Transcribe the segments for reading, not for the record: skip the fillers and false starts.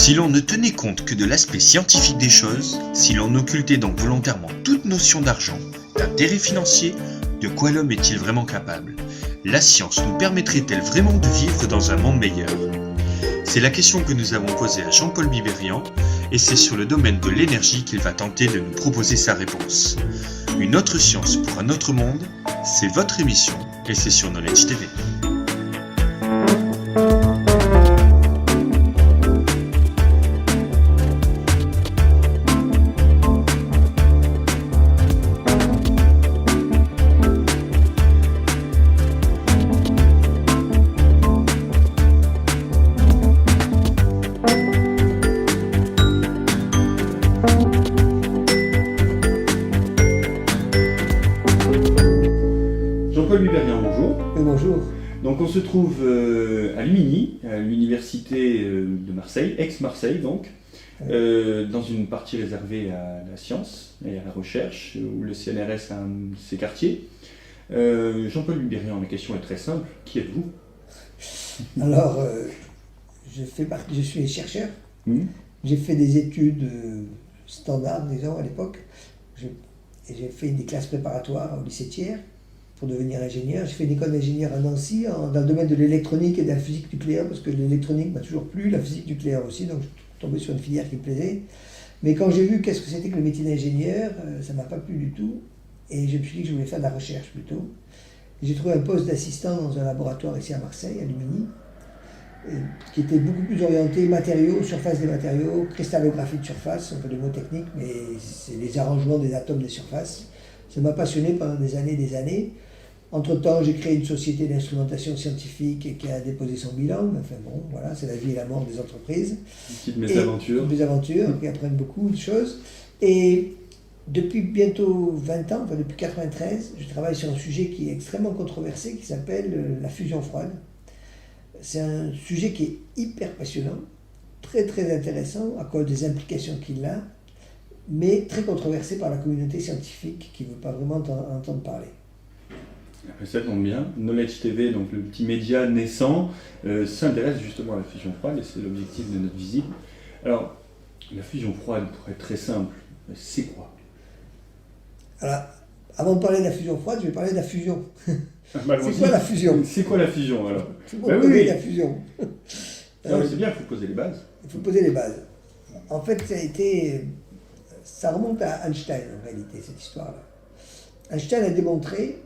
Si l'on ne tenait compte que de l'aspect scientifique des choses, si l'on occultait donc volontairement toute notion d'argent, d'intérêt financier, de quoi l'homme est-il vraiment capable? La science nous permettrait-elle vraiment de vivre dans un monde meilleur? C'est la question que nous avons posée à Jean-Paul Biberian, et c'est sur le domaine de l'énergie qu'il va tenter de nous proposer sa réponse. Une autre science pour un autre monde, c'est votre émission, et c'est sur Knowledge TV. Jean-Paul Biberian, bonjour. Bonjour. Donc on se trouve à Lumini, à l'université de Marseille, ex-Marseille donc, dans une partie réservée à la science et à la recherche, où le CNRS a un de ses quartiers. Jean-Paul Biberian, la question est très simple, qui êtes-vous? Alors, je suis chercheur. J'ai fait des études standards, disons, à l'époque. J'ai fait des classes préparatoires au lycée Thiers pour devenir ingénieur. J'ai fait une école d'ingénieur à Nancy dans le domaine de l'électronique et de la physique nucléaire, parce que l'électronique m'a toujours plu, la physique nucléaire aussi, donc je suis tombé sur une filière qui me plaisait. Mais quand j'ai vu qu'est-ce que c'était que le métier d'ingénieur, ça ne m'a pas plu du tout. Et je me suis dit que je voulais faire de la recherche plutôt. J'ai trouvé un poste d'assistant dans un laboratoire ici à Marseille, à Lumini, qui était beaucoup plus orienté matériaux, surface des matériaux, cristallographie de surface, un peu de mots techniques, mais c'est les arrangements des atomes des surfaces. Ça m'a passionné pendant des années et des années. Entre-temps, j'ai créé une société d'instrumentation scientifique qui a déposé son bilan. Enfin bon, voilà, c'est la vie et la mort des entreprises. Une petite mésaventure. Des aventures qui apprennent beaucoup de choses. Et depuis bientôt 20 ans, enfin depuis 1993, je travaille sur un sujet qui est extrêmement controversé, qui s'appelle la fusion froide. C'est un sujet qui est hyper passionnant, très très intéressant à cause des implications qu'il a, mais très controversé par la communauté scientifique qui ne veut pas vraiment entendre parler. Ça tombe bien. Knowledge TV, donc le petit média naissant, s'intéresse justement à la fusion froide et c'est l'objectif de notre visite. Alors, la fusion froide, pour être très simple, c'est quoi? Alors, avant de parler de la fusion froide, je vais parler de la fusion. Bah, c'est quoi la fusion? C'est quoi la fusion alors? Tout le monde connaît la fusion. C'est bien, il faut poser les bases. Il faut poser les bases. En fait, ça remonte à Einstein en réalité, cette histoire-là. Einstein a démontré,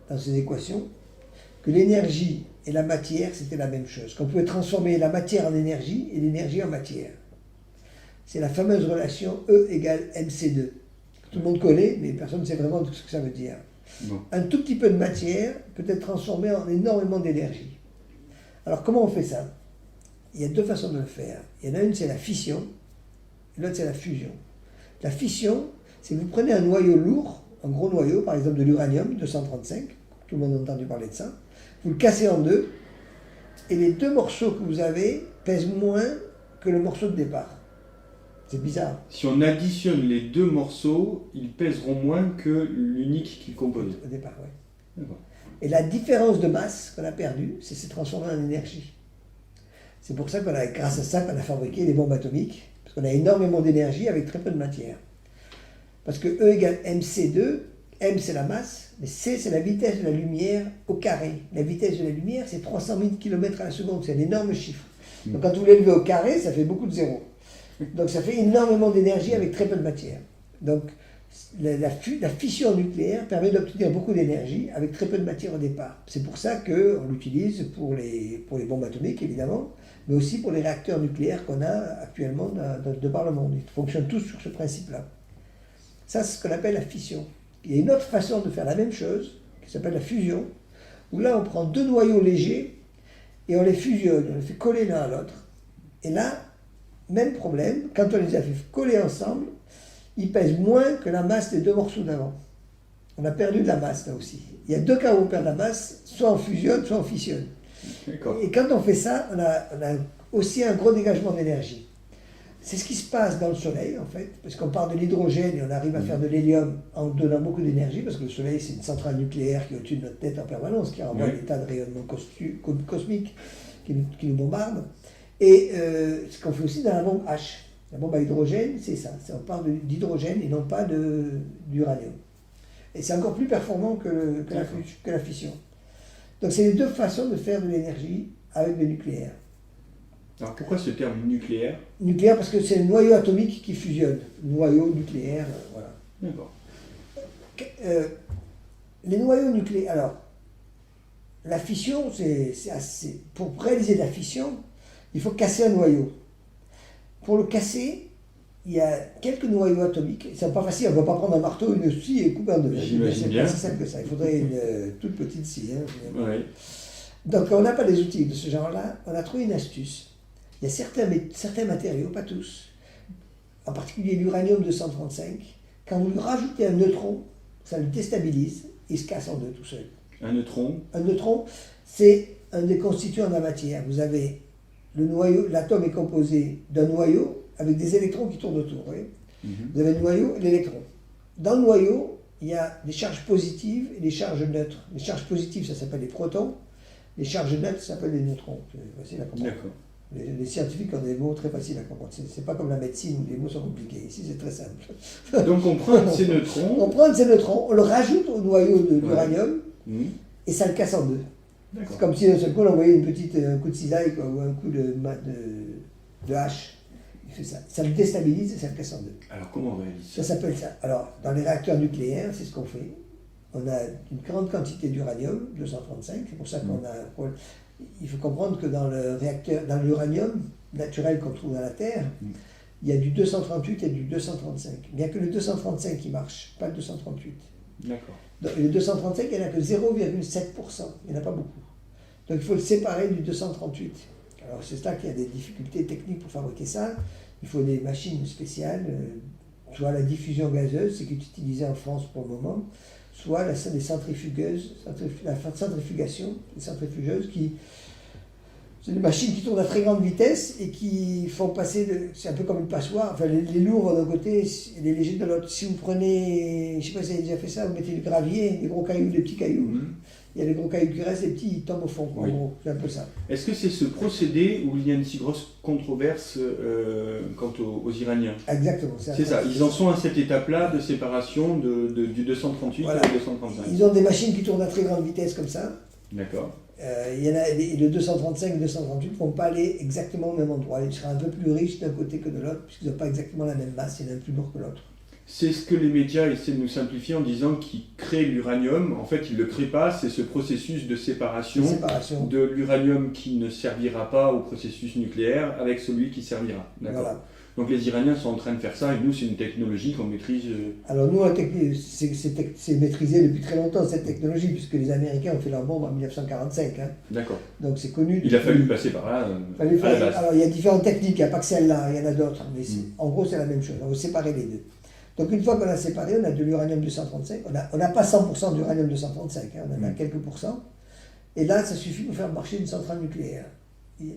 dans ses équations, que l'énergie et la matière, c'était la même chose. Qu'on pouvait transformer la matière en énergie et l'énergie en matière. C'est la fameuse relation E égale mc2. Tout le monde connaît, mais personne ne sait vraiment ce que ça veut dire. Bon. Un tout petit peu de matière peut être transformé en énormément d'énergie. Alors comment on fait ça? Il y a deux façons de le faire. Il y en a une, c'est la fission, et l'autre, c'est la fusion. La fission, c'est que vous prenez un noyau lourd, un gros noyau, par exemple de l'uranium, 235, tout le monde a entendu parler de ça, vous le cassez en deux, et les deux morceaux que vous avez pèsent moins que le morceau de départ. C'est bizarre. Si on additionne les deux morceaux, ils pèseront moins que l'unique qu'ils composent. Au départ, oui. D'accord. Et la différence de masse qu'on a perdue, c'est s'est transformé en énergie. C'est pour ça grâce à ça qu'on a fabriqué les bombes atomiques, parce qu'on a énormément d'énergie avec très peu de matière. Parce que E égale mc2, m c'est la masse, mais c c'est la vitesse de la lumière au carré. La vitesse de la lumière, c'est 300 000 km à la seconde, c'est un énorme chiffre. Donc quand vous l'élevez au carré, ça fait beaucoup de zéros. Donc ça fait énormément d'énergie avec très peu de matière. Donc la fission nucléaire permet d'obtenir beaucoup d'énergie avec très peu de matière au départ. C'est pour ça qu'on l'utilise pour les bombes atomiques, évidemment, mais aussi pour les réacteurs nucléaires qu'on a actuellement de par le monde. Ils fonctionnent tous sur ce principe-là. Ça, c'est ce qu'on appelle la fission. Il y a une autre façon de faire la même chose, qui s'appelle la fusion, où là, on prend deux noyaux légers et on les fusionne, on les fait coller l'un à l'autre. Et là, même problème, quand on les a fait coller ensemble, ils pèsent moins que la masse des deux morceaux d'avant. On a perdu de la masse là aussi. Il y a deux cas où on perd de la masse, soit on fusionne, soit on fissionne. D'accord. Et quand on fait ça, on a aussi un gros dégagement d'énergie. C'est ce qui se passe dans le Soleil, en fait, parce qu'on part de l'hydrogène et on arrive à faire de l'hélium en donnant beaucoup d'énergie, parce que le Soleil, c'est une centrale nucléaire qui est au-dessus de notre tête en permanence, qui envoie des tas de rayonnements cosmiques qui nous bombardent. Et ce qu'on fait aussi dans la bombe H. La bombe à hydrogène, c'est ça. On parle d'hydrogène et non pas d'uranium. Et c'est encore plus performant que la fission. Donc c'est les deux façons de faire de l'énergie avec le nucléaire. Alors pourquoi ce terme nucléaire? Nucléaire parce que c'est le noyau atomique qui fusionne. Noyau nucléaire, voilà. D'accord. Les noyaux nucléaires. Alors, la fission, c'est assez. Pour réaliser la fission, il faut casser un noyau. Pour le casser, il y a quelques noyaux atomiques. C'est pas facile, on ne va pas prendre un marteau, une scie et couper en deux. J'imagine bien. C'est pas si simple que ça. Il faudrait une toute petite scie. Ouais. Donc, on n'a pas des outils de ce genre-là. On a trouvé une astuce. Il y a certains matériaux, pas tous, en particulier l'uranium 235. Quand vous lui rajoutez un neutron, ça le déstabilise. Il se casse en deux tout seul. Un neutron? Un neutron, c'est un des constituants de la matière. Vous avez le noyau, l'atome est composé d'un noyau avec des électrons qui tournent autour. Vous avez le noyau et l'électron. Dans le noyau, il y a des charges positives et des charges neutres. Les charges positives, ça s'appelle les protons. Les charges neutres, ça s'appelle les neutrons. C'est facile à comprendre. D'accord. Les scientifiques ont des mots très faciles à comprendre. C'est pas comme la médecine où les mots sont compliqués. Ici, c'est très simple. Donc on prend ces neutrons. On prend ces neutrons, on le rajoute au noyau de l'uranium et ça le casse en deux. C'est comme si d'un seul coup on envoyait un coup de cisaille ou un coup de hache. Il fait ça. Ça le déstabilise et ça le casse en deux. Alors comment on réalise ça? Ça s'appelle ça. Alors, dans les réacteurs nucléaires, c'est ce qu'on fait. On a une grande quantité d'uranium, 235. C'est pour ça qu'on a. Il faut comprendre que dans le réacteur, dans l'uranium naturel qu'on trouve dans la Terre, il y a du 238 et du 235. Bien que le 235 il marche, pas le 238. D'accord. Donc, le 235, il n'y en a que 0,7%. Il n'y en a pas beaucoup. Donc il faut le séparer du 238. Alors c'est là qu'il y a des difficultés techniques pour fabriquer ça. Il faut des machines spéciales, soit la diffusion gazeuse, c'est qui est utilisée en France pour le moment, soit les centrifugeuses, la centrifugation, les centrifugeuses qui... C'est des machines qui tournent à très grande vitesse et qui font passer, c'est un peu comme une passoire, enfin les lourds vont d'un côté et les légers de l'autre. Si vous prenez, je ne sais pas si vous avez déjà fait ça, vous mettez du gravier, des gros cailloux, des petits cailloux, il y a les gros cailloux qui restent, les petits ils tombent au fond, en gros, c'est un peu ça. Est-ce que c'est ce procédé où il y a une si grosse controverse quant aux Iraniens? Exactement. C'est ça, ils en sont à cette étape-là de séparation du 238 voilà. et du 235. Ils ont des machines qui tournent à très grande vitesse comme ça. D'accord. Il y en a, le 235 et le 238 ne vont pas aller exactement au même endroit. Ils seront un peu plus riches d'un côté que de l'autre, puisqu'ils n'ont pas exactement la même masse, il y en a un plus lourd que l'autre. C'est ce que les médias essaient de nous simplifier en disant qu'ils créent l'uranium. En fait, ils ne le créent pas, c'est ce processus de séparation de l'uranium qui ne servira pas au processus nucléaire avec celui qui servira. D'accord. Voilà. Donc les Iraniens sont en train de faire ça et nous, c'est une technologie qu'on maîtrise. Alors nous, c'est maîtrisé depuis très longtemps cette technologie, puisque les Américains ont fait leur bombe en 1945. Hein. D'accord. Donc c'est connu. Il a fallu passer par là. Alors il y a différentes techniques, il n'y a pas que celle-là, il y en a d'autres, mais en gros c'est la même chose, on va séparer les deux. Donc une fois qu'on a séparé, on a de l'uranium 235, on n'a pas 100% d'uranium 235, hein, on en a quelques pourcents, et là ça suffit pour faire marcher une centrale nucléaire.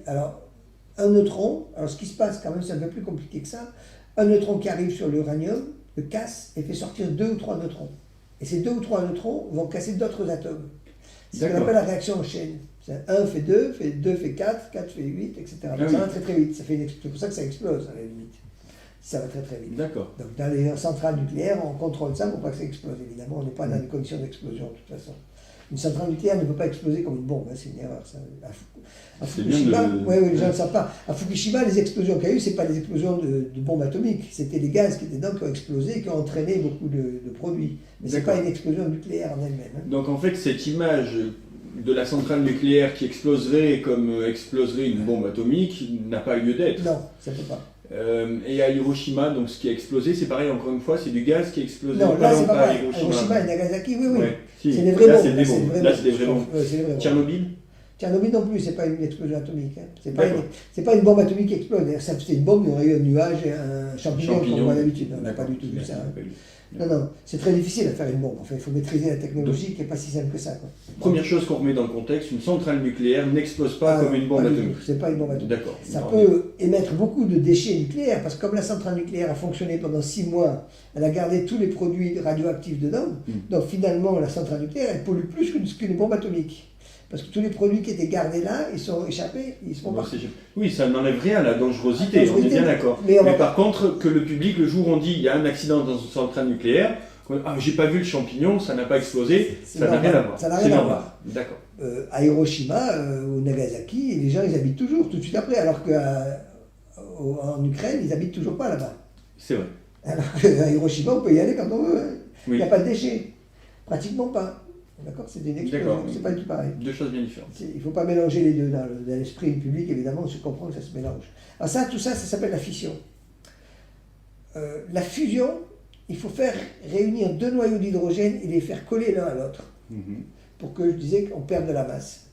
Alors un neutron, alors ce qui se passe quand même c'est un peu plus compliqué que ça, un neutron qui arrive sur l'uranium le casse et fait sortir 2 ou 3 neutrons. Et ces 2 ou 3 neutrons vont casser d'autres atomes. C'est ce qu'on appelle la réaction en chaîne. 1 fait 2, 2 fait 4, 4 fait 8, etc. Donc ça va très très vite, c'est pour ça que ça explose à la limite. Ça va très très vite. D'accord. Donc dans les centrales nucléaires, on contrôle ça pour pas que ça explose. Évidemment, on n'est pas dans des conditions d'explosion de toute façon. Une centrale nucléaire ne peut pas exploser comme une bombe, hein, c'est une erreur. Ça. À Fukushima, les gens ne savent pas. À Fukushima, les explosions qu'il y a eu, ce n'est pas des explosions de bombes atomiques, c'était les gaz qui étaient dedans qui ont explosé et qui ont entraîné beaucoup de produits. Mais ce n'est pas une explosion nucléaire en elle-même. Hein. Donc en fait, cette image de la centrale nucléaire qui exploserait comme exploserait une bombe atomique n'a pas eu lieu d'être. Non, ça ne peut pas. Et à Hiroshima, donc ce qui a explosé, c'est pareil, encore une fois, c'est du gaz qui a explosé. Non, là c'est pas pareil. À Hiroshima et Nagasaki, oui. Ouais, si. C'est des vrais bombes. Là, c'est des vrais bombes. Tchernobyl non plus, c'est pas une explosion atomique. Hein. C'est pas une bombe atomique qui explose. C'est une bombe, il y aurait eu un nuage et un champignon comme on voit d'habitude. On n'a pas du tout vu ça. Non, c'est très difficile à faire une bombe. Enfin, il faut maîtriser la technologie qui n'est pas si simple que ça. Quoi. Première chose qu'on remet dans le contexte, une centrale nucléaire n'explose pas comme une bombe atomique. C'est pas une bombe atomique. D'accord. Ça peut émettre beaucoup de déchets nucléaires, parce que comme la centrale nucléaire a fonctionné pendant 6 mois, elle a gardé tous les produits radioactifs dedans, donc finalement la centrale nucléaire, elle pollue plus qu'une bombe atomique. Parce que tous les produits qui étaient gardés là, ils sont échappés, ils se font partout. Oui, ça n'enlève rien à la dangerosité, on est bien d'accord. Mais par contre, que le public, le jour où on dit il y a un accident dans une centrale nucléaire, j'ai pas vu le champignon, ça n'a pas explosé, ça n'a rien à voir. Ça n'a rien à voir. D'accord. À Hiroshima ou Nagasaki, les gens ils habitent toujours tout de suite après, alors qu'en Ukraine, ils habitent toujours pas là-bas. C'est vrai. Alors qu'à Hiroshima, on peut y aller quand on veut. Hein. Oui. Il n'y a pas de déchets. Pratiquement pas. D'accord. C'est une explosion. C'est pas du tout pareil. Deux choses bien différentes. Il ne faut pas mélanger les deux. Dans l'esprit public, évidemment, je comprends que ça se mélange. Alors tout ça s'appelle la fission. La fusion, il faut faire réunir deux noyaux d'hydrogène et les faire coller l'un à l'autre. Pour que je disais qu'on perde de la masse.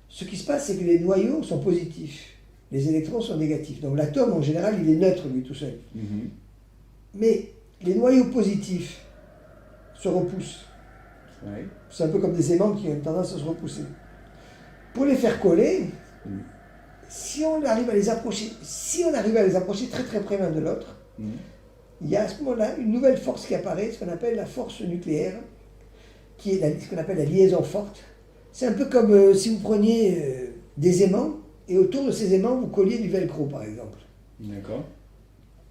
Ce qui se passe, c'est que les noyaux sont positifs. Les électrons sont négatifs. Donc l'atome, en général, il est neutre, lui, tout seul. Mais les noyaux positifs se repoussent. Ouais. C'est un peu comme des aimants qui ont tendance à se repousser. Pour les faire coller, si on arrive à les approcher très très près l'un de l'autre, il y a à ce moment-là une nouvelle force qui apparaît, ce qu'on appelle la force nucléaire, qui est ce qu'on appelle la liaison forte. C'est un peu comme si vous preniez des aimants et autour de ces aimants vous colliez du velcro par exemple. D'accord.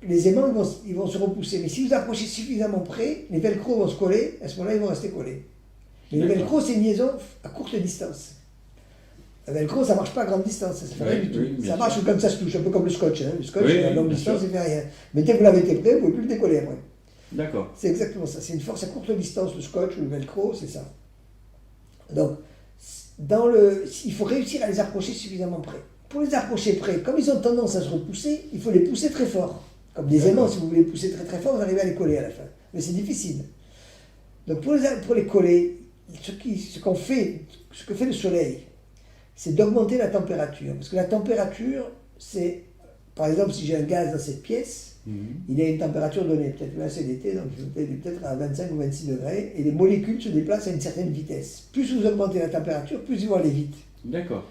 Les aimants ils vont se repousser, mais si vous approchez suffisamment près, les velcro vont se coller, à ce moment-là ils vont rester collés. Mais le velcro c'est une liaison à courte distance. Le velcro ça marche pas à grande distance, ça fait rien du tout. Ça marche comme ça se touche, un peu comme le scotch. Hein. Le scotch à longue distance il fait rien. Mais dès que vous l'avez été prêt, vous ne pouvez plus le décoller après. D'accord. C'est exactement ça, c'est une force à courte distance, le scotch ou le velcro, c'est ça. Donc, il faut réussir à les approcher suffisamment près. Pour les approcher près, comme ils ont tendance à se repousser, il faut les pousser très fort. Comme des aimants, si vous voulez les pousser très très fort, vous arrivez à les coller à la fin. Mais c'est difficile. Donc pour les coller, ce que fait le Soleil, c'est d'augmenter la température. Parce que la température, c'est, par exemple, si j'ai un gaz dans cette pièce, il a une température donnée, peut-être là c'est l'été, donc peut-être à 25 ou 26 degrés, et les molécules se déplacent à une certaine vitesse. Plus vous augmentez la température, plus ils vont aller vite. D'accord.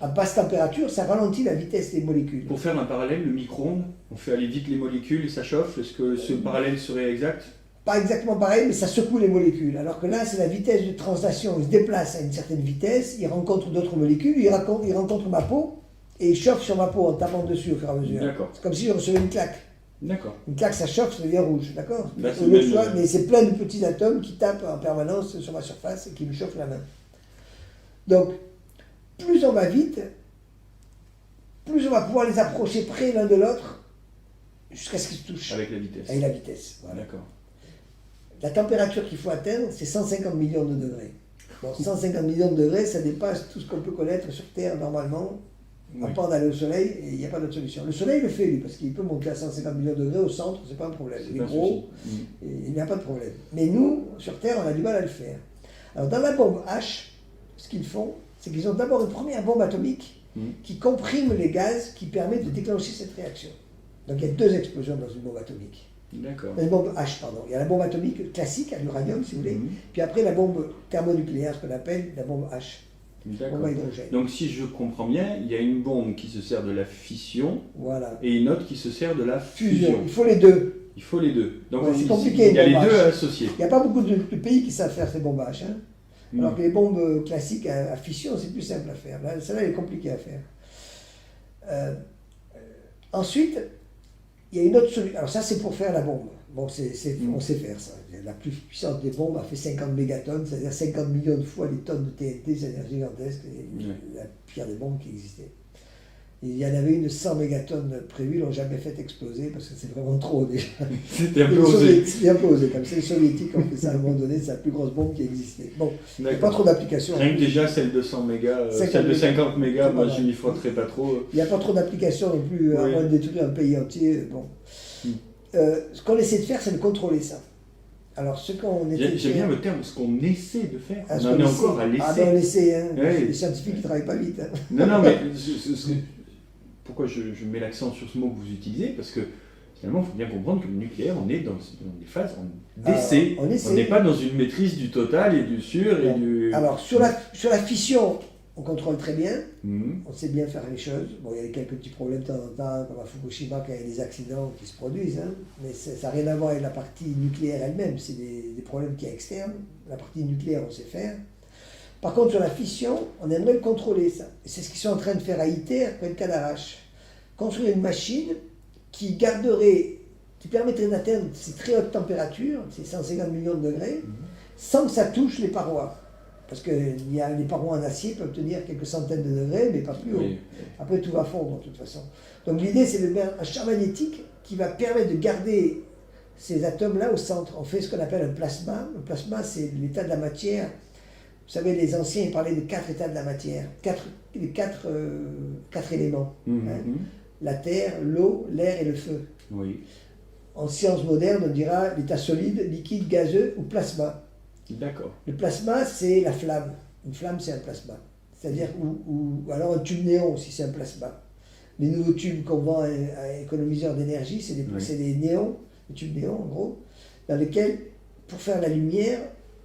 À basse température, ça ralentit la vitesse des molécules. Pour faire un parallèle, le micro-ondes, on fait aller vite les molécules et ça chauffe. Est-ce que ce parallèle serait exact? Pas exactement pareil, mais ça secoue les molécules. Alors que là, c'est la vitesse de translation. Il se déplace à une certaine vitesse, il rencontre d'autres molécules, il rencontre ma peau, et il chauffe sur ma peau en tapant dessus au fur et à mesure. D'accord. C'est comme si je recevais une claque. D'accord. Une claque, ça chauffe, ça devient rouge, d'accord? Là, mais c'est plein de petits atomes qui tapent en permanence sur ma surface et qui me chauffent la main. Donc, plus on va vite, plus on va pouvoir les approcher près l'un de l'autre, jusqu'à ce qu'ils se touchent. Avec la vitesse. Avec la vitesse, voilà. D'accord. La température qu'il faut atteindre, c'est 150 millions de degrés. Bon, 150 millions de degrés, ça dépasse tout ce qu'on peut connaître sur Terre normalement. À part d'aller au soleil, et il n'y a pas d'autre solution. Le soleil le fait, lui, parce qu'il peut monter à 150 millions de degrés au centre, c'est pas un problème. Il est gros, et il n'y a pas de problème. Mais nous, sur Terre, on a du mal à le faire. Alors, dans la bombe H, ce qu'ils font, c'est qu'ils ont d'abord une première bombe atomique qui comprime les gaz qui permet de déclencher cette réaction. Donc, il y a deux explosions dans une bombe atomique. D'accord. Une bombe H, pardon. Il y a la bombe atomique classique, à l'uranium, si vous voulez, puis après la bombe thermonucléaire, ce qu'on appelle la bombe H. D'accord. Donc si je comprends bien, il y a une bombe qui se sert de la fission et une autre qui se sert de la fusion. Il faut les deux. Il faut les deux. Donc c'est compliqué. Il y a les deux à associer. Il n'y a pas beaucoup de pays qui savent faire ces bombes H. Hein. Alors que les bombes classiques à fission, c'est plus simple à faire. Celle-là, elle est compliquée à faire. Ensuite, il y a une autre solution. Alors ça, c'est pour faire la bombe. Bon, on sait faire ça. La plus puissante des bombes a fait 50 mégatonnes, c'est-à-dire 50 millions de fois les tonnes de TNT, c'est-à-dire gigantesque, la pire des bombes qui existait. Et il y en avait une de 100 mégatonnes prévues, ils l'ont jamais fait exploser parce que c'est vraiment trop déjà. C'était un peu osé. C'était un peu osé, comme c'est les soviétiques ont fait ça à un moment donné, c'est la plus grosse bombe qui existait. Bon, il n'y a pas trop d'applications. Rien que déjà celle de 100 mégas, celle de 50 mégas, moi je n'y frotterai pas trop. Il n'y a pas trop d'applications non plus, à moins de détruire un pays entier. Bon. Ce qu'on essaie de faire, c'est de contrôler ça. Alors, ce qu'on essaie J'aime bien le terme, ce qu'on essaie de faire. On en est encore à l'essai. Ah ben on essaie, hein. Les scientifiques ne travaillent pas vite. Hein. Non, mais pourquoi je mets l'accent sur ce mot que vous utilisez? Parce que finalement, il faut bien comprendre que le nucléaire, on est dans des phases d'essai. On n'est pas dans une maîtrise du total et du sûr. Et du... Alors, sur la fission, on contrôle très bien, on sait bien faire les choses. Bon, il y a quelques petits problèmes de temps en temps, comme à Fukushima, quand il y a des accidents qui se produisent, hein. Mais ça n'a rien à voir avec la partie nucléaire elle-même, c'est des problèmes qui sont externes. La partie nucléaire, on sait faire. Par contre, sur la fission, on aimerait le contrôler, ça. Et c'est ce qu'ils sont en train de faire à ITER, près de Cadarache. Construire une machine qui permettrait d'atteindre ces très hautes températures, ces 150 millions de degrés, sans que ça touche les parois. Parce que les parois en acier peuvent tenir quelques centaines de degrés, mais pas plus haut. Oui. Après, tout va fondre, de toute façon. Donc l'idée, c'est de mettre un champ magnétique qui va permettre de garder ces atomes-là au centre. On fait ce qu'on appelle un plasma. Le plasma, c'est l'état de la matière. Vous savez, les anciens, ils parlaient de 4 états de la matière, quatre éléments. Hein. La terre, l'eau, l'air et le feu. Oui. En sciences modernes, on dira l'état solide, liquide, gazeux ou plasma. D'accord. Le plasma, c'est la flamme. Une flamme, c'est un plasma. C'est-à-dire, ou alors un tube néon aussi, c'est un plasma. Les nouveaux tubes qu'on vend à économiseurs d'énergie, c'est des néons, des tubes néons en gros, dans lesquels, pour faire la lumière,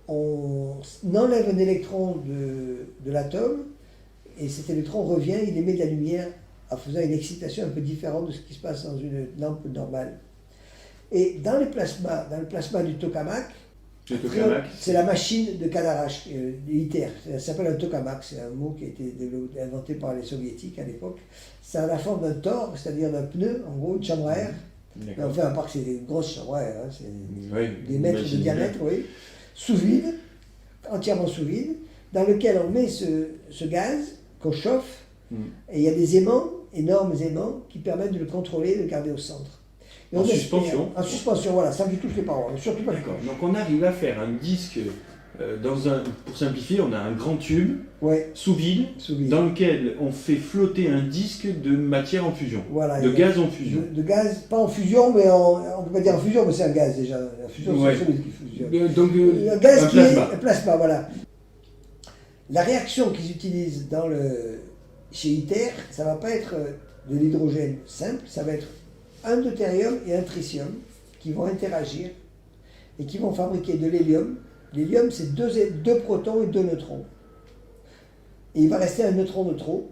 on enlève un électron de l'atome, et cet électron revient, il émet de la lumière en faisant une excitation un peu différente de ce qui se passe dans une lampe normale. Et dans le plasma du tokamak, c'est la machine de Cadarache, ITER. Ça s'appelle un tokamak, c'est un mot qui a été inventé par les soviétiques à l'époque. Ça a la forme d'un tore, c'est-à-dire d'un pneu, en gros, une chambre à air. Enfin, à part que c'est des grosses chambres à air, hein, c'est des mètres de diamètre, oui. Sous vide, entièrement sous vide, dans lequel on met ce gaz qu'on chauffe, et il y a des aimants, énormes aimants, qui permettent de le contrôler et de le garder au centre. En suspension. En suspension, voilà, sans du tout les parois, surtout pas. D'accord. Donc on arrive à faire un disque, pour simplifier, on a un grand tube sous vide, dans lequel on fait flotter un disque de matière en fusion, de gaz en fusion. De gaz, pas en fusion, mais on peut pas dire en fusion, mais c'est un gaz déjà. La fusion, c'est celui qui fusionne. Donc un gaz un qui plasma. est un plasma, voilà. La réaction qu'ils utilisent chez ITER, ça ne va pas être de l'hydrogène simple, ça va être un deutérium et un tritium qui vont interagir et qui vont fabriquer de l'hélium. L'hélium, c'est deux protons et 2 neutrons. Et il va rester un neutron de trop.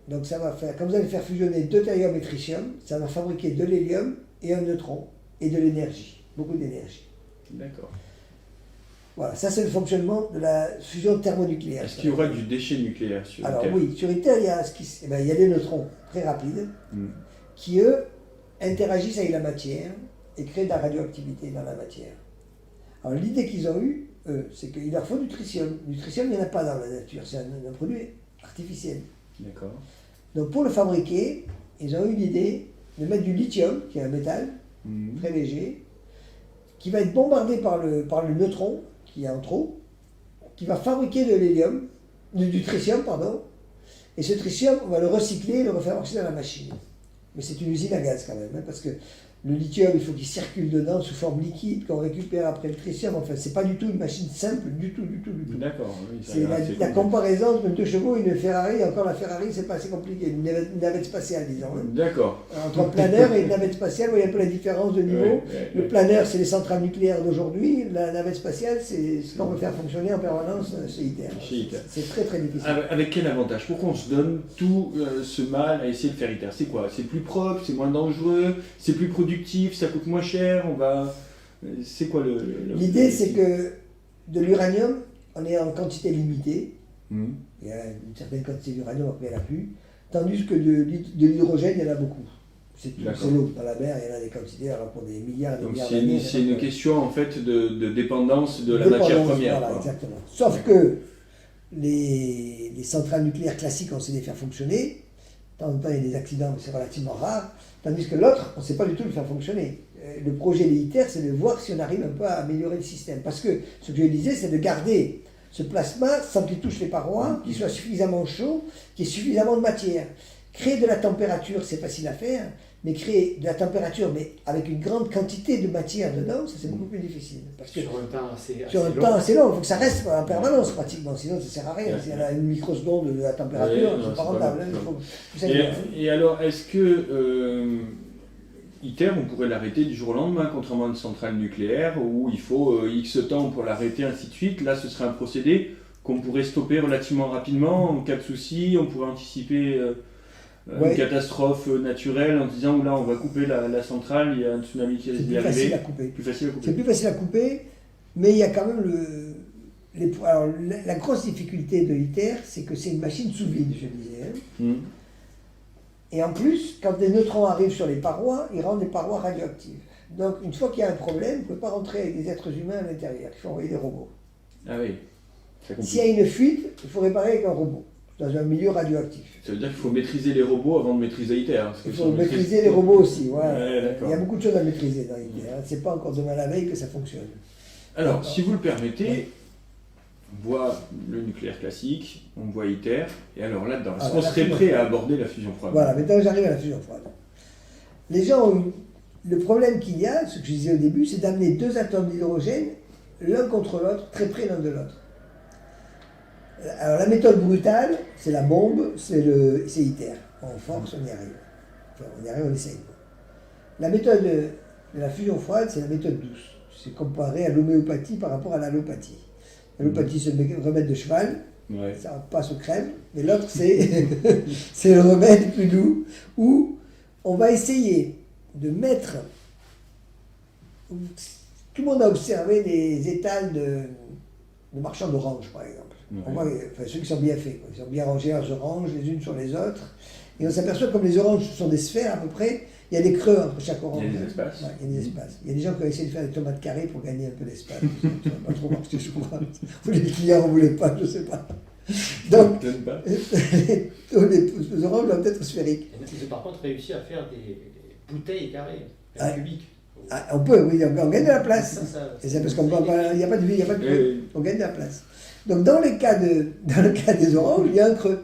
Donc ça va faire, quand vous allez faire fusionner deutérium et tritium, ça va fabriquer de l'hélium et un neutron et de l'énergie, beaucoup d'énergie. D'accord. Voilà, ça c'est le fonctionnement de la fusion thermonucléaire. Est-ce qu'il y aura du déchet nucléaire sur Alors Terre? oui, sur ITER, il y a des neutrons très rapides qui, eux, interagissent avec la matière et créent de la radioactivité dans la matière. Alors l'idée qu'ils ont eue, c'est qu'il leur faut du tritium. Du tritium, il n'y en a pas dans la nature, c'est un produit artificiel. D'accord. Donc pour le fabriquer, ils ont eu l'idée de mettre du lithium, qui est un métal très léger, qui va être bombardé par le neutron, qui est en trop, qui va fabriquer de l'hélium, du tritium, pardon, et ce tritium, on va le recycler et le refaire marcher dans la machine. Mais c'est une usine à gaz quand même, hein, parce que le lithium, il faut qu'il circule dedans sous forme liquide, qu'on récupère après le tritium. Enfin, c'est pas du tout une machine simple, du tout. D'accord. Oui, c'est la comparaison entre 2 chevaux et une Ferrari. Encore la Ferrari, c'est pas assez compliqué. Une navette spatiale, disons. Hein. D'accord. Entre un planeur et une navette spatiale, vous voyez un peu la différence de niveau. Le planeur, c'est les centrales nucléaires d'aujourd'hui. La navette spatiale, c'est ce qu'on veut faire fonctionner en permanence chez ITER. C'est très très difficile. Avec quel avantage? Pourquoi on se donne tout ce mal à essayer de faire ITER? C'est quoi? C'est plus propre, c'est moins dangereux, c'est plus productif, ça coûte moins cher, c'est quoi l'idée, c'est que de l'uranium, on est en quantité limitée. Il y a une certaine quantité d'uranium, après il n'y en a plus. Tandis que de l'hydrogène, il y en a beaucoup. C'est l'eau. Dans la mer, il y en a des quantités, alors pour des milliards et des milliards d'années. C'est une question en fait de dépendance de la matière première. Voilà, exactement. Sauf que les centrales nucléaires classiques, on sait les faire fonctionner. De temps en temps, il y a des accidents, mais c'est relativement rare. Tandis que l'autre, on ne sait pas du tout le faire fonctionner. Le projet de ITER, c'est de voir si on arrive un peu à améliorer le système. Parce que ce que je disais, c'est de garder ce plasma sans qu'il touche les parois, qu'il soit suffisamment chaud, qu'il y ait suffisamment de matière. Créer de la température, c'est facile à faire, mais créer de la température, mais avec une grande quantité de matière dedans, ça c'est beaucoup plus difficile. Parce que sur un temps assez long, il faut que ça reste en permanence pratiquement, sinon ça ne sert à rien. S'il y a une microseconde de la température, c'est pas rentable. Et alors, est-ce que ITER, on pourrait l'arrêter du jour au lendemain, contrairement à une centrale nucléaire, où il faut X temps pour l'arrêter, ainsi de suite? Là, ce serait un procédé qu'on pourrait stopper relativement rapidement, en cas de souci, on pourrait anticiper... une catastrophe naturelle en disant là on va couper la centrale, il y a un tsunami qui risque d'y arriver. C'est plus facile à couper, mais il y a quand même alors, la grosse difficulté de ITER, c'est que c'est une machine sous vide, je disais. Hein. Et en plus, quand des neutrons arrivent sur les parois, ils rendent les parois radioactives. Donc, une fois qu'il y a un problème, on ne peut pas rentrer avec des êtres humains à l'intérieur. Il faut envoyer des robots. Ah oui, c'est compliqué. S'il y a une fuite, il faut réparer avec un robot, dans un milieu radioactif. Ça veut dire qu'il faut maîtriser les robots avant de maîtriser ITER. Parce que Il si faut on maîtriser les robots aussi. Voilà. Ouais, d'accord. Il y a beaucoup de choses à maîtriser dans ITER. Hein. C'est pas encore demain la veille que ça fonctionne. Alors, si vous le permettez, on voit le nucléaire classique, on voit ITER, et alors là-dedans, est-ce qu'on serait prêt à aborder la fusion froide? Voilà, maintenant j'arrive à la fusion froide. Les gens ont eu... Le problème qu'il y a, ce que je disais au début, c'est d'amener deux atomes d'hydrogène, l'un contre l'autre, très près l'un de l'autre. Alors la méthode brutale, c'est la bombe, c'est ITER. On force, on y arrive. Enfin, on y arrive, on essaye. La méthode de la fusion froide, c'est la méthode douce. C'est comparé à l'homéopathie par rapport à l'allopathie. L'allopathie, c'est le remède de cheval, ça passe au crème, mais l'autre, c'est c'est le remède plus doux, où on va essayer de mettre... Tout le monde a observé les étals de marchands d'oranges, par exemple. On voit, enfin, ceux qui sont bien faits, quoi. Ils sont bien rangés leurs oranges les unes sur les autres. Et on s'aperçoit que comme les oranges sont des sphères à peu près, il y a des creux entre chaque orange. Il y a des espaces. Ouais, il y a des espaces. Il y a des gens qui ont essayé de faire des tomates carrées pour gagner un peu d'espace. Ça n'a pas trop marché, je crois. Les clients ne voulaient pas, je ne sais pas. Donc, les oranges doivent être sphériques. Ils ont par contre réussi à faire des bouteilles carrées, cubiques. Ah, on peut, oui, on gagne de la place. Ça, et c'est parce qu'il n'y a pas de vie, il n'y a pas de creux. On gagne de la place. Donc dans le cas des oranges, il y a un creux.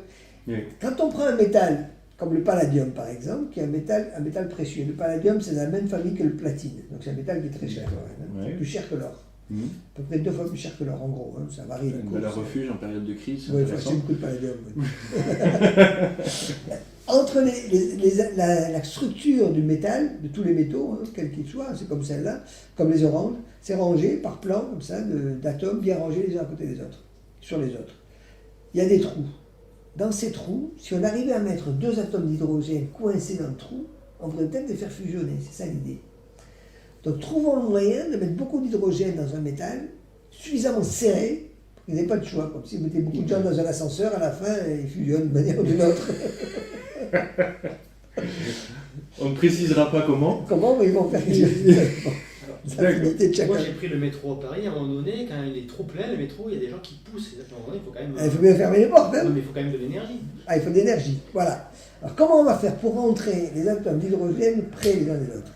Quand on prend un métal, comme le palladium par exemple, qui est un métal précieux. Le palladium, c'est la même famille que le platine. Donc c'est un métal qui est très cher, quand même, plus cher que l'or. À peu près 2 fois plus cher que l'or, en gros. Hein, ça varie. Une valeur refuge en période de crise. Oui, il faut acheter beaucoup de palladium. Entre la structure du métal, de tous les métaux, hein, quels qu'ils soient, c'est comme celle-là, comme les oranges, c'est rangé par plan, comme ça, d'atomes bien rangés les uns à côté des autres, sur les autres. Il y a des trous. Dans ces trous, si on arrivait à mettre 2 atomes d'hydrogène coincés dans le trou, on pourrait peut-être les faire fusionner, c'est ça l'idée. Donc trouvons le moyen de mettre beaucoup d'hydrogène dans un métal, suffisamment serré, pour qu'il n'y ait pas de choix. Comme si vous mettez beaucoup de gens dans un ascenseur, à la fin, ils fusionnent d'une manière ou d'une autre. On ne précisera pas comment. Comment, mais ils vont faire quelque chose. Moi j'ai pris le métro à Paris, à un moment donné, quand il est trop plein, le métro, il y a des gens qui poussent. À un moment donné, il faut quand même... Il faut bien fermer les portes, hein. Non, mais il faut quand même de l'énergie. Ah, il faut de l'énergie, voilà. Alors comment on va faire pour rentrer les atomes d'hydrogène près les uns des autres?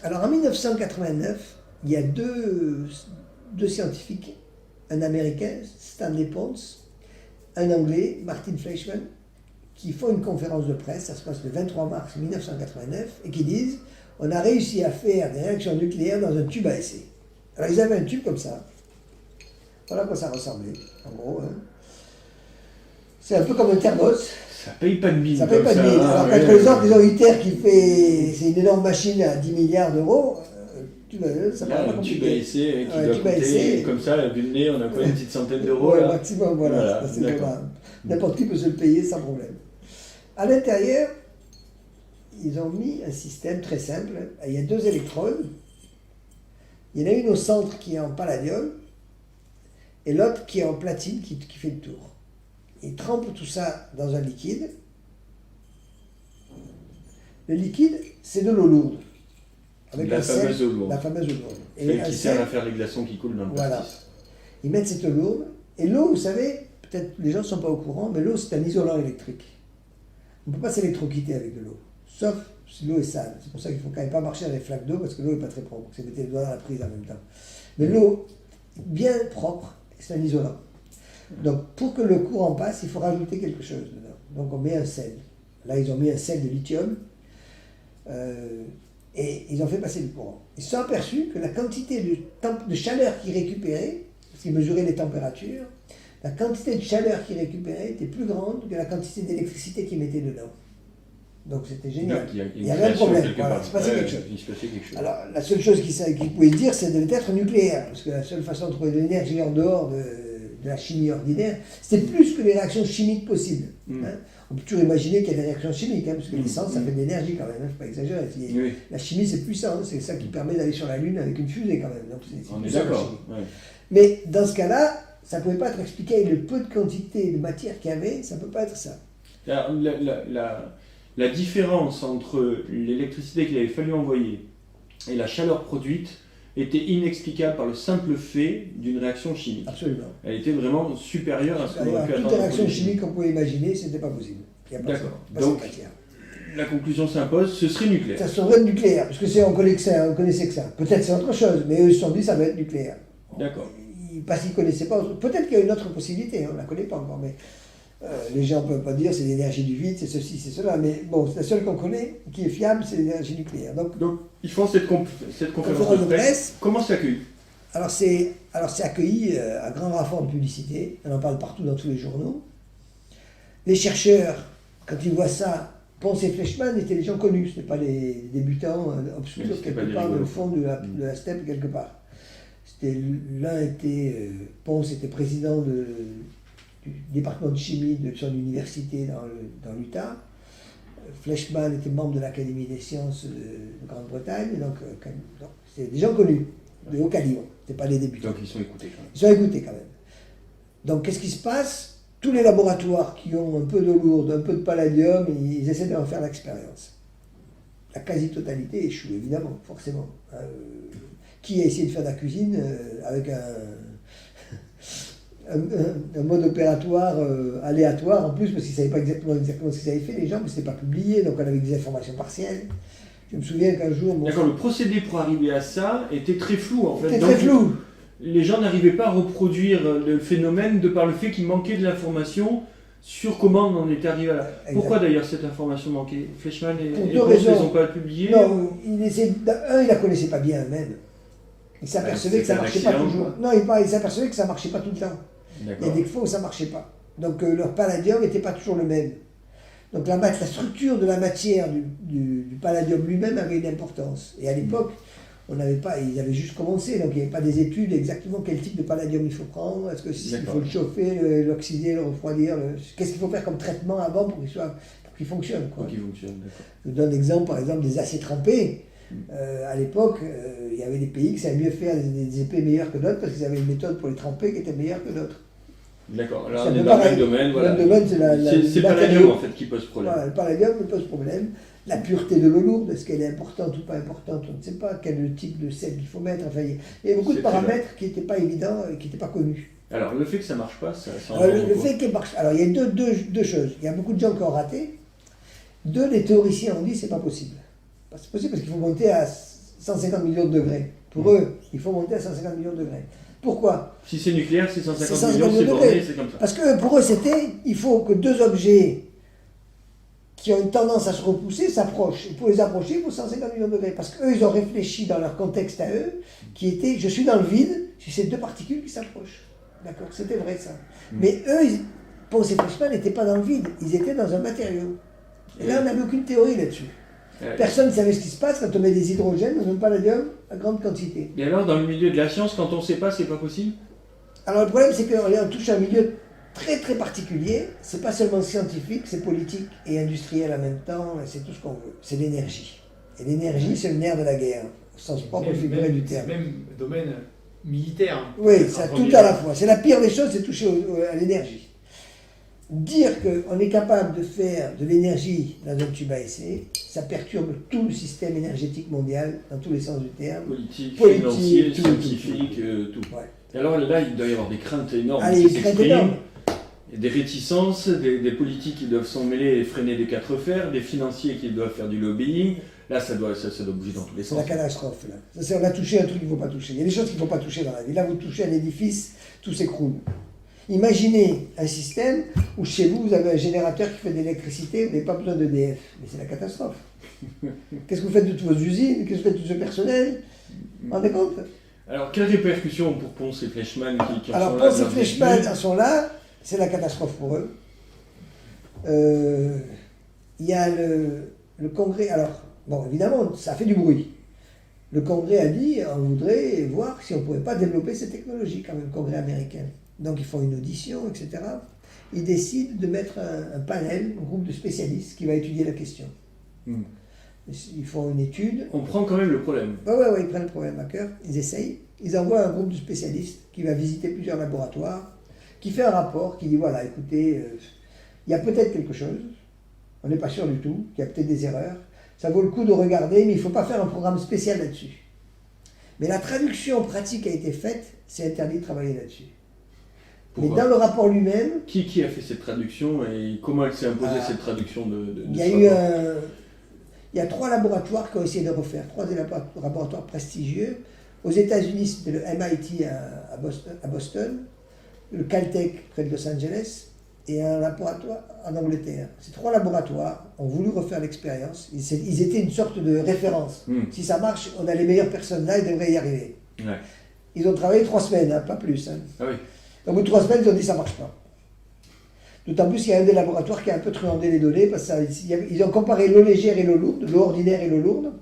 Alors en 1989, il y a deux scientifiques, un américain, Stanley Pons, un anglais, Martin Fleischmann, qui font une conférence de presse, ça se passe le 23 mars 1989, et qui disent « On a réussi à faire des réactions nucléaires dans un tube à essai ». Alors ils avaient un tube comme ça. Voilà à quoi ça ressemblait, en gros. Hein. C'est un peu comme un thermos. Ça paye pas de mine. Ça paye pas de mine. Alors quand les autres, ils ont ITER qui fait... C'est une énorme machine à 10 milliards d'euros. Ça paraît pas compliqué. Un tube à essai qui doit coûter, comme ça, à vue de nez, on a quoi, une petite centaine d'euros ouais, là. Maximum, voilà. N'importe qui peut se le payer sans problème. À l'intérieur, ils ont mis un système très simple. Il y a 2 électrodes. Il y en a une au centre qui est en palladium et l'autre qui est en platine qui fait le tour. Ils trempent tout ça dans un liquide. Le liquide, c'est de l'eau lourde. Avec la fameuse eau lourde. La fameuse eau lourde. Et qui sert à faire les glaçons qui coulent dans le pastis. Voilà. Ils mettent cette eau lourde. Et l'eau, vous savez, peut-être les gens ne sont pas au courant, mais l'eau, c'est un isolant électrique. On ne peut pas s'électrocuter avec de l'eau, sauf si l'eau est sale. C'est pour ça qu'il ne faut quand même pas marcher dans les flaques d'eau, parce que l'eau n'est pas très propre. C'est mettre les doigts dans la prise en même temps. Mais l'eau, bien propre, c'est un isolant. Donc, pour que le courant passe, il faut rajouter quelque chose dedans. Donc, on met un sel. Là, ils ont mis un sel de lithium. Et ils ont fait passer le courant. Ils se sont aperçus que la quantité de chaleur qu'ils récupéraient, parce qu'ils mesuraient les températures, la quantité de chaleur qu'ils récupéraient était plus grande que la quantité d'électricité qu'ils mettaient dedans. Donc c'était génial. Donc, il y avait un problème, voilà, il se passait quelque chose. Alors la seule chose qu'ils pouvaient dire, c'est de être nucléaire, parce que la seule façon de trouver de l'énergie en dehors de la chimie ordinaire, c'était plus que les réactions chimiques possibles. Hein. On peut toujours imaginer qu'il y a des réactions chimiques, hein, parce que l'essence, ça fait de l'énergie quand même, il ne faut pas exagérer. La chimie, c'est puissant, hein, c'est ça qui permet d'aller sur la Lune avec une fusée quand même. Donc, on est d'accord. Mais dans ce cas-là, Ça ne pouvait pas être expliqué avec le peu de quantité de matière qu'il y avait, ça ne peut pas être ça. Alors, la différence entre l'électricité qu'il avait fallu envoyer et la chaleur produite était inexplicable par le simple fait d'une réaction chimique. Absolument. Elle était vraiment supérieure à ce qu'on aurait pu Toute attendre. réaction chimique qu'on pouvait imaginer, c'était pas possible. Il n'y a pas D'accord. ça. Pas Donc, cette matière. La conclusion s'impose, ce serait nucléaire. Ça serait nucléaire, parce que on connaissait que ça. Peut-être c'est autre chose, mais eux ils se sont dit ça va être nucléaire. D'accord. Parce qu'ils ne connaissaient pas. Peut-être qu'il y a une autre possibilité, on ne la connaît pas encore, mais les gens ne peuvent pas dire c'est l'énergie du vide, c'est ceci, c'est cela. Mais bon, c'est la seule qu'on connaît qui est fiable, c'est l'énergie nucléaire. Donc ils font cette conférence de presse. Comment c'est accueilli? Alors c'est accueilli à grand renfort de publicité, on en parle partout dans tous les journaux. Les chercheurs, quand ils voient ça, Pons et Fleischmann étaient des gens connus, ce n'est pas des débutants obscurs quelque part dans le fond de la steppe quelque part. Pons était président du département de chimie de son université dans l'Utah. Fleischmann était membre de l'Académie des sciences de Grande-Bretagne, donc c'est des gens connus, de haut calibre, ce pas des débutants. Donc ils sont écoutés quand même. Ils sont écoutés quand même. Donc qu'est-ce qui se passe? Tous les laboratoires qui ont un peu d'eau lourde, un peu de palladium, ils essaient d'en faire l'expérience. La quasi-totalité échoue, évidemment, forcément. Qui a essayé de faire de la cuisine avec un mode opératoire aléatoire en plus, parce qu'ils ne savaient pas exactement ce qu'ils avaient fait, les gens, mais ce n'était pas publié, donc on avait des informations partielles. Je me souviens qu'un jour... D'accord, le procédé pour arriver à ça était très flou en fait. C'était très flou. Les gens n'arrivaient pas à reproduire le phénomène de par le fait qu'il manquait de l'information sur comment on en était arrivé là. Pourquoi d'ailleurs cette information manquait? Fleischmann et Pons ne les ont pas publiés? Non, il la connaissait pas bien eux-mêmes. Il s'apercevait que ça marchait pas toujours. Non, il s'apercevait que ça marchait pas tout le temps. Il y a des fois où ça marchait pas. Donc leur palladium n'était pas toujours le même. Donc la structure de la matière du palladium lui-même avait une importance. Et à l'époque, ils avaient juste commencé, donc il n'y avait pas des études exactement quel type de palladium il faut prendre, est-ce qu'il faut le chauffer, l'oxyder, le refroidir, qu'est-ce qu'il faut faire comme traitement avant pour qu'il fonctionne. Pour qu'il fonctionne, d'accord. Je donne l'exemple par exemple des aciers trempés. À l'époque, il y avait des pays qui savaient mieux faire des épées meilleures que d'autres parce qu'ils avaient une méthode pour les tremper qui était meilleure que d'autres. D'accord, là on est dans le même domaine. Voilà. C'est le palladium en fait qui pose problème. Voilà, le palladium pose problème. La pureté de l'eau lourde, est-ce qu'elle est importante ou pas importante, on ne sait pas. Quel type de sel il faut mettre. Enfin, il y a beaucoup de paramètres qui n'étaient pas évidents et qui n'étaient pas connus. Alors le fait que ça ne marche pas, ça le fait qu'il marche. Alors il y a deux choses. Il y a beaucoup de gens qui ont raté. Les théoriciens ont dit que ce n'est pas possible. C'est possible parce qu'il faut monter à 150 millions de degrés. Pour eux, il faut monter à 150 millions de degrés. Pourquoi? Si c'est nucléaire, c'est 150 millions, c'est borné, c'est comme ça. Parce que pour eux, il faut que deux objets qui ont une tendance à se repousser s'approchent. Et pour les approcher, il faut 150 millions de degrés. Parce qu'eux, ils ont réfléchi dans leur contexte à eux, qui était, je suis dans le vide, si c'est deux particules qui s'approchent. D'accord? C'était vrai ça. Mais eux, Pons et Fleischmann n'étaient pas dans le vide, ils étaient dans un matériau. Et là, on n'avait aucune théorie là-dessus. Personne ne savait ce qui se passe quand on met des hydrogènes dans un palladium à grande quantité. Et alors, dans le milieu de la science, quand on ne sait pas, c'est pas possible? Alors le problème, c'est qu'on touche un milieu très très particulier. C'est pas seulement scientifique, c'est politique et industriel en même temps. C'est tout ce qu'on veut. C'est l'énergie. Et l'énergie, c'est le nerf de la guerre, au sens propre et figuré du terme. C'est même domaine militaire. Oui, ça tout à la fois. C'est la pire des choses, c'est toucher à l'énergie. Dire qu'on est capable de faire de l'énergie dans un tube à essai, ça perturbe tout le système énergétique mondial, dans tous les sens du terme. Politique, financier, scientifique, tout. Ouais. Et alors là, il doit y avoir des craintes énormes qui s'expriment, des réticences, des politiques qui doivent s'en mêler et freiner des quatre fers, des financiers qui doivent faire du lobbying. Là, ça doit bouger dans tous les sens. C'est la catastrophe. Là. On a touché un truc qu'il ne faut pas toucher. Il y a des choses qu'il ne faut pas toucher dans la vie. Là, vous touchez un édifice, tout s'écroule. Imaginez un système où chez vous, vous avez un générateur qui fait de l'électricité, vous n'avez pas besoin d'EDF. Mais c'est la catastrophe. Qu'est-ce que vous faites de toutes vos usines? Qu'est-ce que vous faites de tout ce personnel? Vous vous rendez compte? Alors, quelles répercussions pour Pons et Fleischmann qui Alors, sont là? Pons et Fleischmann sont là, c'est la catastrophe pour eux. Il y a le Congrès. Alors, bon, évidemment, ça fait du bruit. Le Congrès a dit on voudrait voir si on ne pouvait pas développer ces technologies, quand même, le Congrès américain. Donc, ils font une audition, etc. Ils décident de mettre un panel, un groupe de spécialistes qui va étudier la question. Ils font une étude. On prend quand même le problème. Oui, ils prennent le problème à cœur, ils essayent. Ils envoient un groupe de spécialistes qui va visiter plusieurs laboratoires qui fait un rapport, qui dit voilà, écoutez, il y a peut-être quelque chose, on n'est pas sûr du tout, il y a peut-être des erreurs, ça vaut le coup de regarder, mais il ne faut pas faire un programme spécial là-dessus. Mais la traduction pratique a été faite, c'est interdit de travailler là-dessus. Mais Pourquoi dans le rapport lui-même, Qui a fait cette traduction et comment elle s'est imposée cette traduction de il y a ce eu rapport il y a 3 laboratoires qui ont essayé de refaire, 3 laboratoires prestigieux. Aux États-Unis, c'était le MIT à Boston, le Caltech près de Los Angeles, et un laboratoire en Angleterre. Ces 3 laboratoires ont voulu refaire l'expérience. Ils étaient une sorte de référence. Si ça marche, on a les meilleures personnes là, ils devraient y arriver. Ouais. Ils ont travaillé 3 semaines, hein, pas plus. Hein. Ah oui. Au bout de 3 semaines, ils ont dit ça ne marche pas. D'autant plus qu'il y a un des laboratoires qui a un peu truandé les données, parce qu'ils ont comparé l'eau légère et l'eau lourde, l'eau ordinaire et l'eau lourde.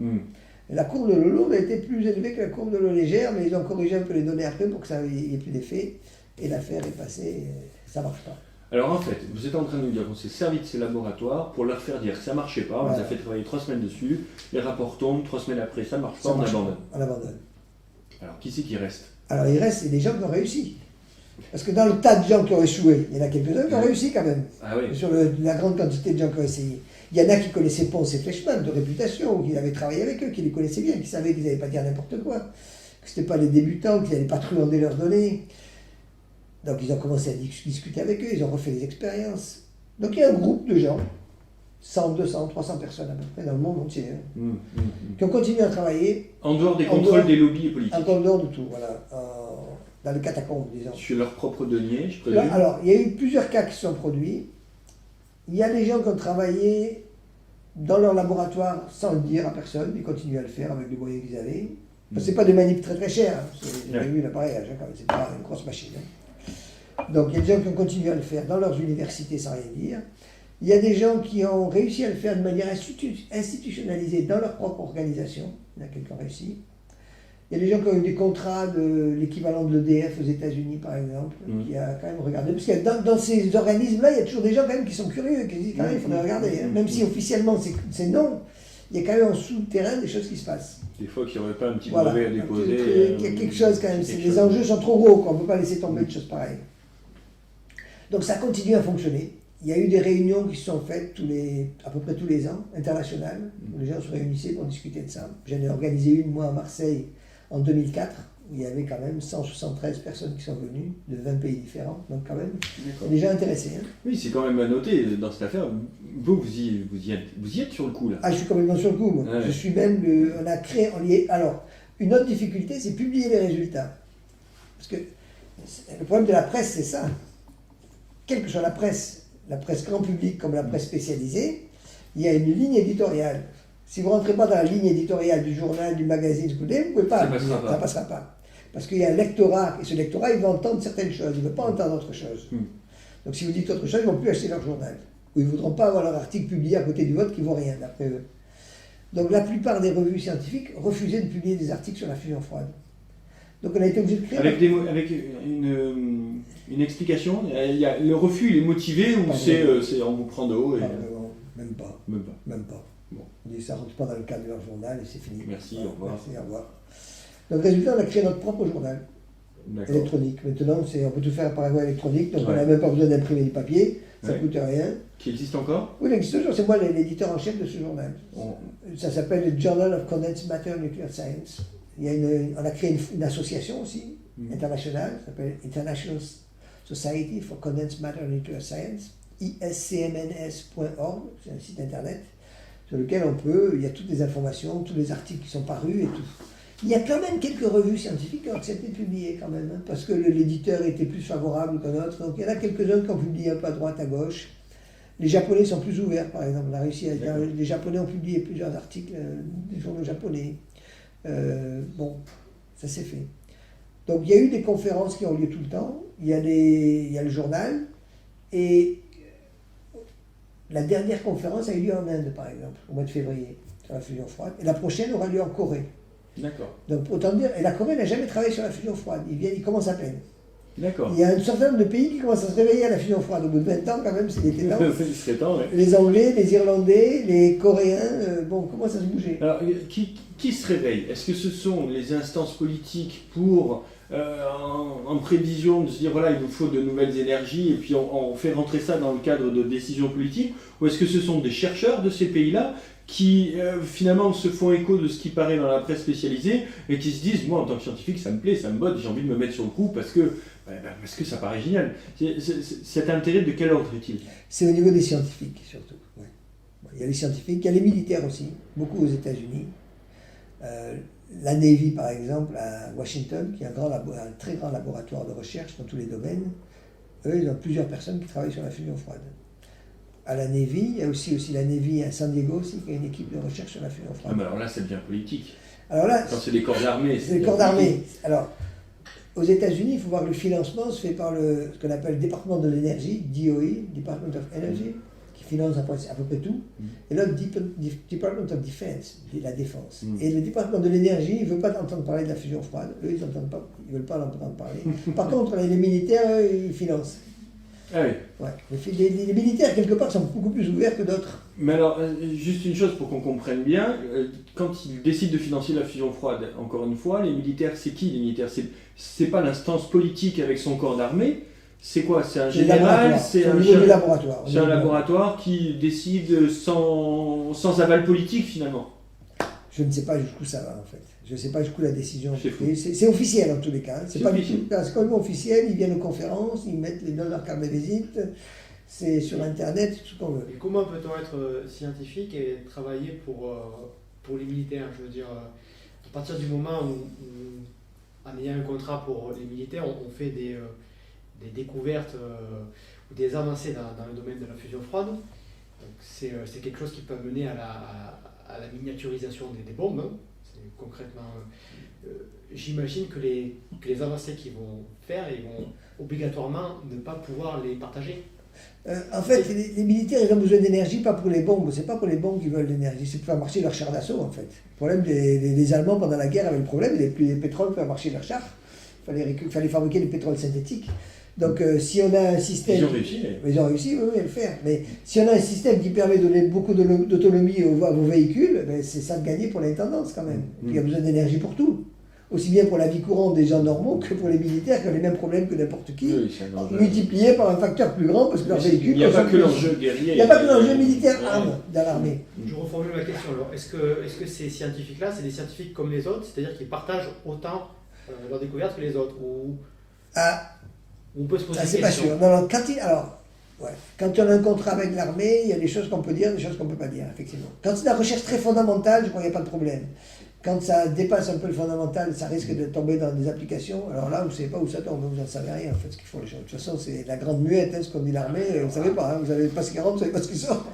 Et la courbe de l'eau lourde a été plus élevée que la courbe de l'eau légère, mais ils ont corrigé un peu les données après pour que ça n'y ait plus d'effet. Et l'affaire est passée, ça ne marche pas. Alors en fait, vous êtes en train de nous dire qu'on s'est servi de ces laboratoires pour leur faire dire que ça ne marchait pas, on les a fait travailler 3 semaines dessus, les rapports tombent, 3 semaines après ça ne marche pas, on abandonne. On abandonne. Alors qui c'est qui reste? Alors il reste des gens qui ont réussi. Parce que dans le tas de gens qui ont échoué, il y en a quelques-uns qui ont réussi quand même. Ah oui. Sur la grande quantité de gens qui ont essayé. Il y en a qui connaissaient Ponce et Fleischmann de réputation, qui avaient travaillé avec eux, qui les connaissaient bien, qui savaient qu'ils n'allaient pas dire n'importe quoi, que ce n'étaient pas les débutants, qu'ils n'allaient pas truander leurs données. Donc ils ont commencé à discuter avec eux, ils ont refait des expériences. Donc il y a un groupe de gens, 100, 200, 300 personnes à peu près dans le monde entier, qui ont continué à travailler. En dehors des contrôles des lobbies politiques. En dehors de tout, voilà. Dans les catacombes, disons. Sur leur propre denier, je présume. Alors, il y a eu plusieurs cas qui se sont produits. Il y a des gens qui ont travaillé dans leur laboratoire sans le dire à personne, ils continuent à le faire avec les moyens qu'ils avaient. Ce n'est pas des manips très très chers, vous avez vu l'appareil, c'est pas une grosse machine. Hein. Donc il y a des gens qui ont continué à le faire dans leurs universités sans rien dire. Il y a des gens qui ont réussi à le faire de manière institutionnalisée dans leur propre organisation. Il y en a quelques qui ont réussi. Il y a des gens qui ont eu des contrats de l'équivalent de l'EDF aux États-Unis, par exemple, qui a quand même regardé. Parce que dans ces organismes-là, il y a toujours des gens quand même qui sont curieux, qui disent quand même il faudrait regarder. Hein. Même si officiellement c'est non, il y a quand même en souterrain des choses qui se passent. Des fois qu'il n'y aurait pas un petit brevet à déposer. Il y a quelque chose quand même. Les enjeux sont trop gros, quoi. On ne peut pas laisser tomber de choses pareilles. Donc ça continue à fonctionner. Il y a eu des réunions qui se sont faites à peu près tous les ans, internationales, où les gens se réunissaient pour discuter de ça. J'en ai organisé une, moi, à Marseille, en 2004, où il y avait quand même 173 personnes qui sont venues, de 20 pays différents, donc quand même, des gens intéressés. Hein. Oui, c'est quand même à noter dans cette affaire. Vous y êtes sur le coup, là. Ah, je suis complètement sur le coup, moi. Je suis même, on a créé, alors, une autre difficulté, c'est publier les résultats. Parce que le problème de la presse, c'est ça. Quelle que soit la presse grand public comme la presse spécialisée, il y a une ligne éditoriale. Si vous ne rentrez pas dans la ligne éditoriale du journal, du magazine, vous ne pouvez pas. Ça ne passera pas. Parce qu'il y a un lectorat, et ce lectorat, il va entendre certaines choses, il ne veut pas entendre autre chose. Donc si vous dites autre chose, ils ne vont plus acheter leur journal. Ou ils ne voudront pas avoir leur article publié à côté du vôtre qui ne vaut rien, d'après eux. Donc la plupart des revues scientifiques refusaient de publier des articles sur la fusion froide. Donc on a été obligé de créer... Avec une explication, il y a, le refus il est motivé ou c'est on vous prend de haut et... Même pas. Même pas. Bon. On dit ça ne rentre pas dans le cadre de leur journal et c'est fini. Merci, au revoir. Merci, au revoir. Donc résultat, on a créé notre propre journal électronique. Maintenant, on peut tout faire par voie électronique, donc on n'a même pas besoin d'imprimer du papier, ça ne coûte rien. Qui existe encore? Oui, il existe toujours, c'est moi l'éditeur en chef de ce journal. Ça s'appelle le Journal of Condensed Matter Nuclear Science. On a créé une association aussi, internationale, qui s'appelle International Society for Condensed Matter Nuclear Science, iscmns.org, c'est un site internet sur lequel il y a toutes les informations, tous les articles qui sont parus et tout. Il y a quand même quelques revues scientifiques qui ont accepté de publier quand même, hein, parce que l'éditeur était plus favorable qu'un autre, donc il y en a quelques-uns qui ont publié un peu à droite, à gauche. Les Japonais sont plus ouverts, par exemple, on a réussi les Japonais ont publié plusieurs articles des journaux japonais. Bon, ça s'est fait. Donc il y a eu des conférences qui ont lieu tout le temps, il y a le journal, et la dernière conférence a eu lieu en Inde, par exemple, au mois de février, sur la fusion froide, et la prochaine aura lieu en Corée. D'accord. Donc autant dire, et la Corée n'a jamais travaillé sur la fusion froide, ils commencent à peine. D'accord. Il y a un certain nombre de pays qui commencent à se réveiller à la fusion froide, au bout de 20 ans quand même, c'est des temps. Il serait temps, ouais. Les Anglais, les Irlandais, les Coréens, commencent à se bouger. Alors, qui se réveille? Est-ce que ce sont les instances politiques pour en prévision de se dire voilà, il nous faut de nouvelles énergies et puis on fait rentrer ça dans le cadre de décisions politiques, ou est-ce que ce sont des chercheurs de ces pays-là qui finalement se font écho de ce qui paraît dans la presse spécialisée et qui se disent moi en tant que scientifique ça me plaît, ça me botte, j'ai envie de me mettre sur le coup parce que ça paraît génial. Cet intérêt de quel ordre est-il? C'est au niveau des scientifiques surtout. Ouais. Il y a les scientifiques, il y a les militaires aussi, beaucoup aux États-Unis. La Navy par exemple à Washington, qui est un très grand laboratoire de recherche dans tous les domaines, eux ils ont plusieurs personnes qui travaillent sur la fusion froide. À la Navy, il y a aussi la Navy à San Diego aussi, qui a une équipe de recherche sur la fusion froide. Ah, mais alors là, ça devient politique. Alors là, quand c'est les corps d'armée, c'est les corps d'armée. Alors, aux États-Unis, il faut voir que le financement se fait par ce qu'on appelle le département de l'énergie, DOE, Department of Energy, qui finance à peu près tout. Et l'autre, Department of Defense, la défense. Et le département de l'énergie, il ne veut pas entendre parler de la fusion froide. Eux, ils ne veulent pas en entendre parler. Par contre, les militaires, eux, ils financent. Ah oui. Ouais. Les militaires, quelque part, sont beaucoup plus ouverts que d'autres. Mais alors, juste une chose pour qu'on comprenne bien, quand ils décident de financer la fusion froide, encore une fois, les militaires, c'est qui les militaires? C'est pas l'instance politique avec son corps d'armée, c'est quoi? C'est un général? C'est un laboratoire. C'est un laboratoire qui décide sans aval politique finalement. Je ne sais pas jusqu'où ça va en fait. Je ne sais pas jusqu'où la décision. C'est officiel en tous les cas. C'est complètement officiel. Ils viennent aux conférences, ils donnent leur carte de visite. C'est sur Internet, tout ce qu'on veut. Et comment peut-on être scientifique et travailler pour les militaires? Je veux dire, à partir du moment où en ayant un contrat pour les militaires, on fait des découvertes ou des avancées dans le domaine de la fusion froide. C'est quelque chose qui peut mener à la miniaturisation des bombes. Hein. Concrètement, j'imagine que les avancées qu'ils vont faire, ils vont obligatoirement ne pas pouvoir les partager. En fait, les militaires, ils ont besoin d'énergie, pas pour les bombes. C'est pas pour les bombes qu'ils veulent l'énergie, c'est pour faire marcher leur char d'assaut, en fait. Le problème, les Allemands, pendant la guerre, avaient le problème, ils n'avaient plus de pétrole pour faire marcher leur char. Il fallait fabriquer du pétrole synthétique. Donc, si on a un système... Ils ont réussi. Ils ont réussi, oui, à le faire. Mais si on a un système qui permet de donner beaucoup d'autonomie à vos véhicules, c'est ça de gagner pour l'intendance, quand même. Il y a besoin d'énergie pour tout. Aussi bien pour la vie courante des gens normaux que pour les militaires qui ont les mêmes problèmes que n'importe qui, multipliés par un facteur plus grand parce que leur véhicule... Il n'y a pas que l'enjeu guerrier. Il n'y a pas que l'enjeu militaire arme dans l'armée. Je reformule ma question alors. Est-ce que ces scientifiques-là, c'est des scientifiques comme les autres, c'est-à-dire qu'ils partagent autant leurs découvertes que les autres, ou on peut se poser c'est des pas questions? sûr. Non, quand on a un contrat avec l'armée, il y a des choses qu'on peut dire, des choses qu'on ne peut pas dire, effectivement. Quand c'est de la recherche très fondamentale, je crois qu'il n'y a pas de problème. Quand ça dépasse un peu le fondamental, ça risque de tomber dans des applications. Alors là, vous ne savez pas où ça tombe, vous n'en savez rien en fait ce qu'ils font les gens. De toute façon, c'est la grande muette, ce qu'on dit l'armée, vous ne savez pas, vous savez pas ce qui rentre, vous ne savez pas ce qui sort.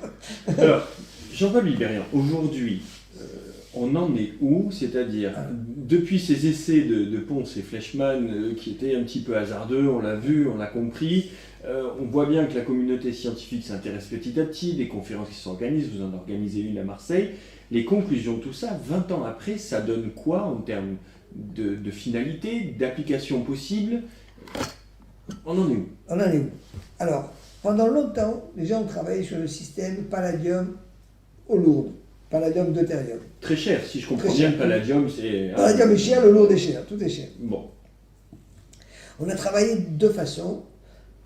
Alors, Jean-Paul Libérian, aujourd'hui, on en est où? C'est-à-dire, depuis ces essais de Ponce et Fleischmann, qui étaient un petit peu hasardeux, on l'a vu, on l'a compris, on voit bien que la communauté scientifique s'intéresse petit à petit, des conférences qui s'organisent, vous en organisez une à Marseille. Les conclusions de tout ça, 20 ans après, ça donne quoi en termes de finalité, d'application possible? On en est où? On en est où? Alors, pendant longtemps, les gens ont travaillé sur le système palladium au lourd. Palladium deutérium. Très cher, si je comprends bien, le palladium, c'est... Palladium est cher, le lourd est cher, tout est cher. Bon. On a travaillé de deux façons,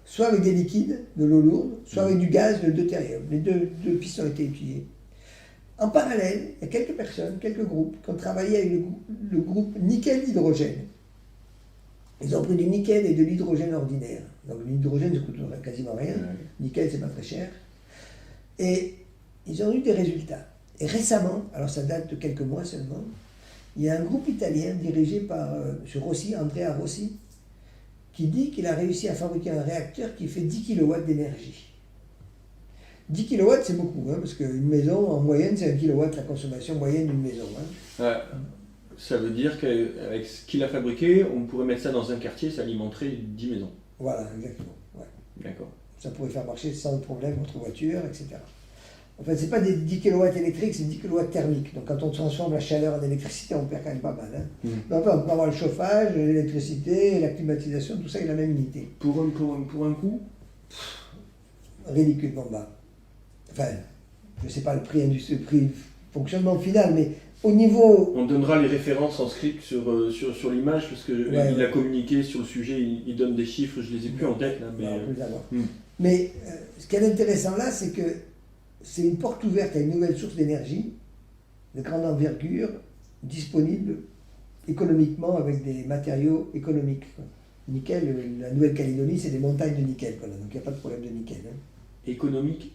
soit avec des liquides, de l'eau lourde, soit avec du gaz, de deutérium. Les deux pistes ont été étudiées. En parallèle, il y a quelques personnes, quelques groupes qui ont travaillé avec le groupe nickel-hydrogène. Ils ont pris du nickel et de l'hydrogène ordinaire. Donc l'hydrogène ne coûte quasiment rien, nickel c'est pas très cher. Et ils ont eu des résultats. Et récemment, alors ça date de quelques mois seulement, il y a un groupe italien dirigé par M. Rossi, Andrea Rossi, qui dit qu'il a réussi à fabriquer un réacteur qui fait 10 kW d'énergie. 10 kW c'est beaucoup, hein, parce qu'une maison, en moyenne, c'est 1 kW la consommation moyenne d'une maison. Hein. Ça veut dire qu'avec ce qu'il a fabriqué, on pourrait mettre ça dans un quartier, ça alimenterait 10 maisons. Voilà, exactement. Ouais. D'accord. Ça pourrait faire marcher sans problème votre voiture, etc. En fait, ce n'est pas des 10 kW électriques, c'est 10 kW thermiques. Donc quand on transforme la chaleur en électricité, on perd quand même pas mal. Hein. Donc on peut avoir le chauffage, l'électricité, la climatisation, tout ça est la même unité. Pour un coût ridiculement bas. Enfin, je ne sais pas le prix fonctionnement final, mais Au niveau... On donnera les références en script sur l'image, parce qu'il a communiqué sur le sujet, il donne des chiffres, je les ai plus en tête là, mais... Non, on peut les avoir. Mais ce qui est intéressant là, c'est que c'est une porte ouverte à une nouvelle source d'énergie de grande envergure, disponible économiquement avec des matériaux économiques. Quoi. Nickel, la Nouvelle-Calédonie, c'est des montagnes de nickel, quoi, donc il n'y a pas de problème de nickel. Hein. Économique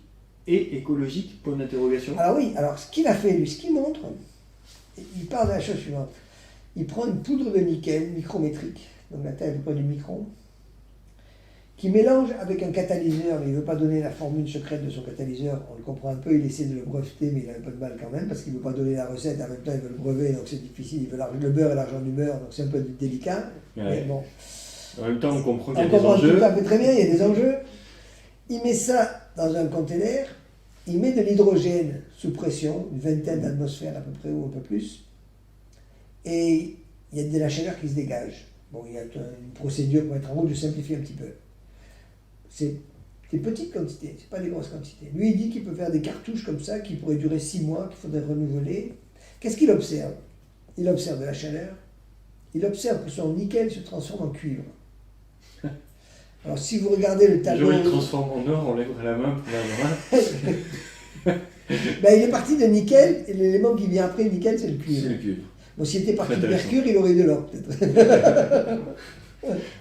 et écologique, point d'interrogation. Alors oui, alors ce qu'il a fait, lui, ce qu'il montre, il part de la chose suivante. Il prend une poudre de nickel micrométrique, donc la taille à peu près du micron, qui mélange avec un catalyseur, mais il ne veut pas donner la formule secrète de son catalyseur, on le comprend un peu, il essaie de le breveter, mais il a un peu de mal quand même, parce qu'il ne veut pas donner la recette, en même temps il veut le brevet, donc c'est difficile, il veut le beurre et l'argent du beurre, donc c'est un peu délicat, mais bon. En même temps, on comprend qu'il y a On des comprend enjeux. tout à fait très bien, il y a des enjeux. Il met ça dans un conteneur, il met de l'hydrogène sous pression, une vingtaine d'atmosphères à peu près, ou un peu plus, et il y a de la chaleur qui se dégage. Bon, il y a une procédure pour mettre en route, je simplifie un petit peu. C'est des petites quantités, c'est pas des grosses quantités. Lui, il dit qu'il peut faire des cartouches comme ça, qui pourraient durer 6 mois, qu'il faudrait renouveler. Qu'est-ce qu'il observe? Il observe de la chaleur, il observe que son nickel se transforme en cuivre. Alors, si vous regardez le tableau... Il transforme en or, on lèverait la main pour la main. Ben, il est parti de nickel, et l'élément qui vient après le nickel, c'est le cuivre. C'est le cuivre. Bon, s'il était parti de mercure, il aurait eu de l'or, peut-être.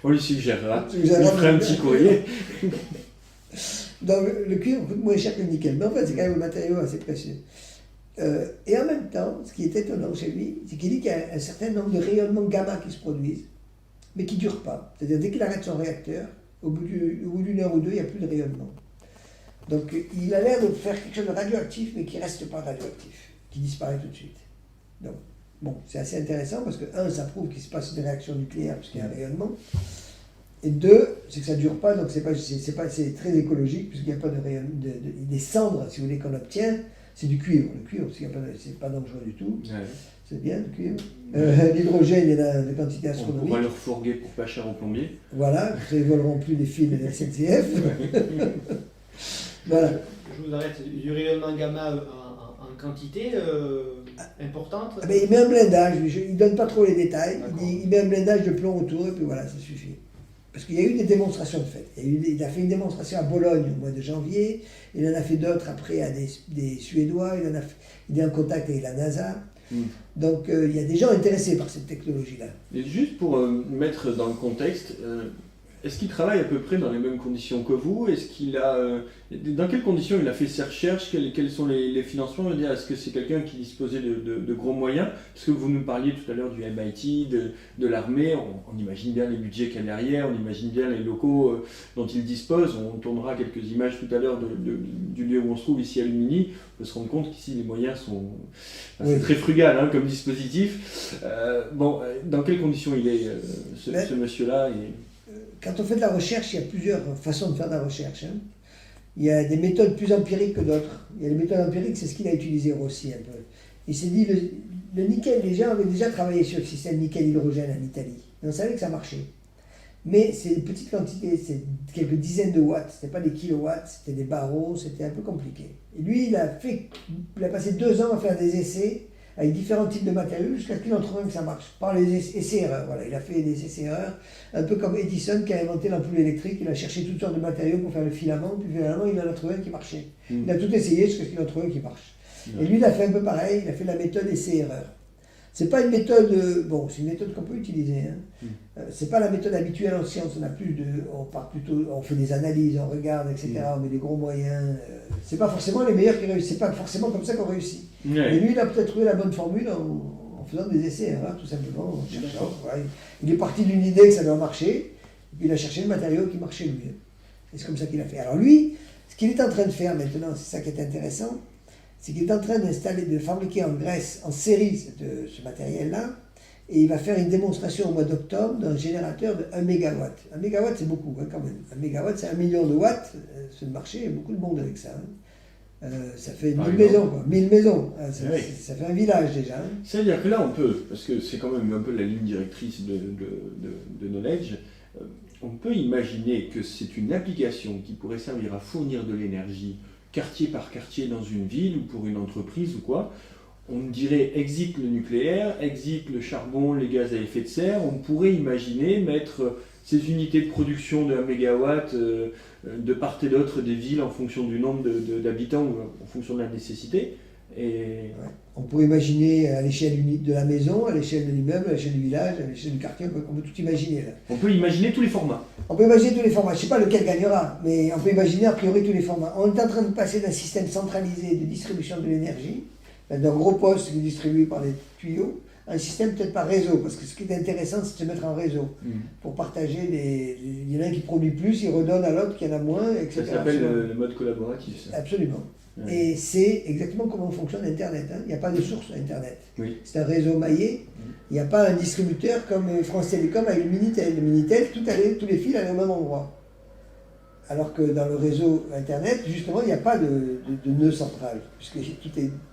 On lui suggérera. Tu nous as Il ferait un petit courrier. Donc, le cuivre coûte moins cher que le nickel, mais en fait, c'est quand même un matériau assez précieux. Et en même temps, ce qui est étonnant chez lui, c'est qu'il dit qu'il y a un certain nombre de rayonnements gamma qui se produisent, mais qui ne durent pas. C'est-à-dire, dès qu'il arrête son réacteur, au bout d'une heure ou deux, il n'y a plus de rayonnement. Donc, il a l'air de faire quelque chose de radioactif, mais qui ne reste pas radioactif, qui disparaît tout de suite. Donc, bon, c'est assez intéressant parce que, un, ça prouve qu'il se passe une réaction nucléaire puisqu'il y a un rayonnement. Et deux, c'est que ça ne dure pas, donc c'est très écologique puisqu'il n'y a pas de rayonnement. Des cendres, si vous voulez, qu'on obtient, c'est du cuivre. Le cuivre, c'est pas dangereux du tout. Ouais. C'est bien, le cuivre. L'hydrogène, il y en a de quantité astronomique. On pourra le refourguer pour pas cher au plombier. Voilà, vous ne voleront plus les fils de la SNCF. Voilà. Je vous arrête, du rayonnement gamma en quantité importante. Ah ben, il met un blindage, lui. Il ne donne pas trop les détails. D'accord. Il met un blindage de plomb autour et puis voilà, ça suffit. Parce qu'il y a eu des démonstrations de fait. Il a fait une démonstration à Bologne au mois de janvier, il en a fait d'autres après à des Suédois, il est en contact avec la NASA. Donc il y a des gens intéressés par cette technologie-là. Et juste pour mettre dans le contexte, est-ce qu'il travaille à peu près dans les mêmes conditions que vous? Est-ce qu'il a, dans quelles conditions il a fait ses recherches? Quels sont les financements? Est-ce que c'est quelqu'un qui disposait de gros moyens? Parce que vous nous parliez tout à l'heure du MIT, de l'armée, on imagine bien les budgets qu'il y a derrière, on imagine bien les locaux dont il dispose. On tournera quelques images tout à l'heure du lieu où on se trouve ici à Lumini. On peut se rendre compte qu'ici les moyens sont c'est très frugal hein, comme dispositif. Dans quelles conditions il est ce monsieur-là Quand on fait de la recherche, il y a plusieurs façons de faire de la recherche. Hein. Il y a des méthodes plus empiriques que d'autres. Il y a les méthodes empiriques, c'est ce qu'il a utilisé Rossi un peu. Il s'est dit, le nickel, les gens avaient déjà travaillé sur le système nickel-hydrogène en Italie. Et on savait que ça marchait. Mais c'est des petites quantités, c'est quelques dizaines de watts. Ce n'était pas des kilowatts, c'était des barreaux, c'était un peu compliqué. Et lui, il a passé 2 ans à faire des essais avec différents types de matériaux, jusqu'à ce qu'il en trouve un que ça marche. Par les essais-erreurs, voilà. Il a fait des essais-erreurs, un peu comme Edison qui a inventé l'ampoule électrique, il a cherché toutes sortes de matériaux pour faire le filament, puis finalement il en a trouvé un qui marchait. Il a tout essayé jusqu'à ce qu'il en trouve un qui marche. Et lui, il a fait un peu pareil, il a fait la méthode essai-erreur. C'est pas une méthode, c'est une méthode qu'on peut utiliser. Hein. C'est pas la méthode habituelle en science, on fait des analyses, on regarde, etc., on met des gros moyens. C'est pas forcément les meilleurs qui réussissent, c'est pas forcément comme ça qu'on réussit. Mais lui, il a peut-être trouvé la bonne formule en faisant des essais-erreurs, tout simplement, en cherchant. Voilà. Il est parti d'une idée que ça doit marcher, et puis il a cherché le matériau qui marchait le mieux. Et c'est comme ça qu'il a fait. Alors lui, ce qu'il est en train de faire maintenant, c'est ça qui est intéressant, c'est qu'il est en train de fabriquer en Grèce, en série, ce matériel-là, et il va faire une démonstration au mois d'octobre d'un générateur de 1 MW. 1 MW, c'est beaucoup, hein, quand même. 1 MW, c'est 1 million de watts. Sur le marché, il y a beaucoup de monde avec ça. Hein. Ça fait 1000 maisons, quoi. 1000 maisons. Ça fait un village, déjà. Hein. C'est-à-dire que là, on peut, parce que c'est quand même un peu la ligne directrice de Knowledge, on peut imaginer que c'est une application qui pourrait servir à fournir de l'énergie quartier par quartier dans une ville ou pour une entreprise ou quoi. on dirait exit le nucléaire, exit le charbon, les gaz à effet de serre, on pourrait imaginer mettre ces unités de production de 1 mégawatt de part et d'autre des villes en fonction du nombre d'habitants ou en fonction de la nécessité. Et... Ouais. On pourrait imaginer à l'échelle de la maison, à l'échelle de l'immeuble, à l'échelle du village, à l'échelle du quartier, on peut tout imaginer là. On peut imaginer tous les formats. On peut imaginer tous les formats, je ne sais pas lequel gagnera, mais on peut imaginer a priori tous les formats. On est en train de passer d'un système centralisé de distribution de l'énergie, d'un gros poste qui est distribué par les tuyaux, à un système peut-être par réseau, parce que ce qui est intéressant, c'est de se mettre en réseau, pour partager il y en a un qui produit plus, il redonne à l'autre qui en a moins, etc. Ça s'appelle le mode collaboratif, ça. Absolument. Ouais. Et c'est exactement comment fonctionne Internet. Hein. Il n'y a pas de source Internet. Oui. C'est un réseau maillé. Il n'y a pas un distributeur comme France Télécom avec le Minitel. Le Minitel, tous les fils allaient au même endroit. Alors que dans le réseau Internet, justement, il n'y a pas de nœud central. Puisque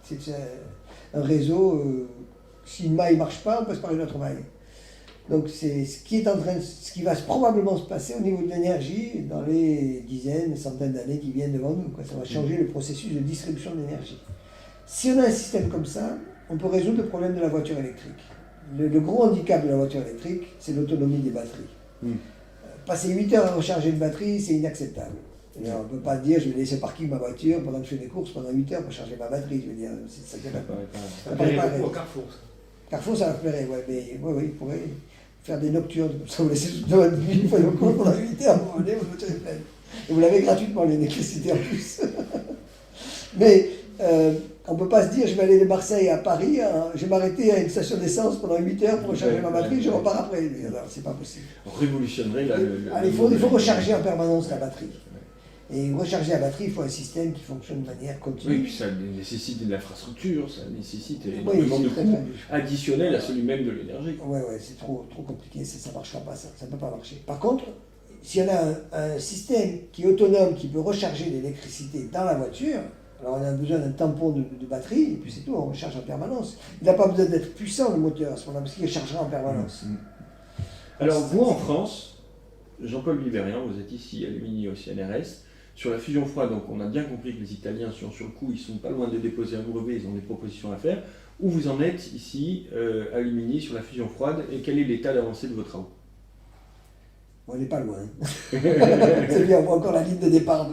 c'est un réseau, si une maille ne marche pas, on passe par une autre maille. Donc c'est ce qui va probablement se passer au niveau de l'énergie dans les dizaines, centaines d'années qui viennent devant nous. Ça va changer le processus de distribution de l'énergie. Si on a un système comme ça, on peut résoudre le problème de la voiture électrique. Le gros handicap de la voiture électrique, c'est l'autonomie des batteries. Passer 8 heures à recharger une batterie, c'est inacceptable. On ne peut pas dire, je vais laisser parking ma voiture pendant que je fais des courses pendant 8 heures pour charger ma batterie. Je veux dire, ça paraît pas au Carrefour, ça. Carrefour, ça leur plairait, ouais, mais oui, il pourrait faire des nocturnes, comme ça vous laissez toute votre vie, vous faites vos courses pendant 8 heures, vous venez, votre voiture est pleine. Et vous l'avez gratuitement, l'électricité en plus. Mais on ne peut pas se dire, je vais aller de Marseille à Paris, je vais m'arrêter à une station d'essence pendant 8 heures pour recharger ma batterie, je repars après. Alors, c'est pas possible. On révolutionnerait il faut recharger en permanence la batterie. Et recharger la batterie, il faut un système qui fonctionne de manière continue. Oui, puis ça nécessite de l'infrastructure, ça nécessite énormément de coûts additionnels à celui même de l'énergie. Oui, c'est trop compliqué, ça ne marchera pas, ça ne peut pas marcher. Par contre, si on a un système qui est autonome, qui peut recharger l'électricité dans la voiture, alors on a besoin d'un tampon de batterie, et puis c'est tout, on recharge en permanence. Il n'a pas besoin d'être puissant le moteur à ce moment-là, parce qu'il chargera en permanence. Alors vous, en France, Jean-Paul Libérian, vous êtes ici à Lumini au CNRS. Sur la fusion froide, donc on a bien compris que les Italiens sont sur le coup, ils sont pas loin de déposer un brevet, ils ont des propositions à faire. Où vous en êtes ici à Lumini sur la fusion froide et quel est l'état d'avancée de vos travaux? On n'est pas loin. C'est bien, on voit encore la ligne de départ.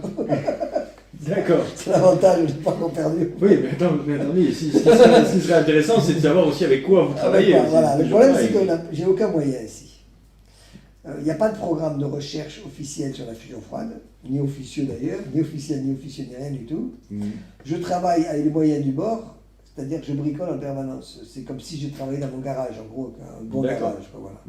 D'accord. C'est l'avantage, je n'ai pas encore perdu. Oui, mais attendez, ce qui serait intéressant, c'est de savoir aussi avec quoi vous travaillez. Voilà. Le problème, c'est que j'ai aucun moyen ici. Il n'y a pas de programme de recherche officiel sur la fusion froide, ni officieux d'ailleurs, ni officiel, ni rien du tout. Je travaille avec les moyens du bord, c'est-à-dire que je bricole en permanence. C'est comme si je travaillais dans mon garage, en gros, un bon garage, quoi, voilà.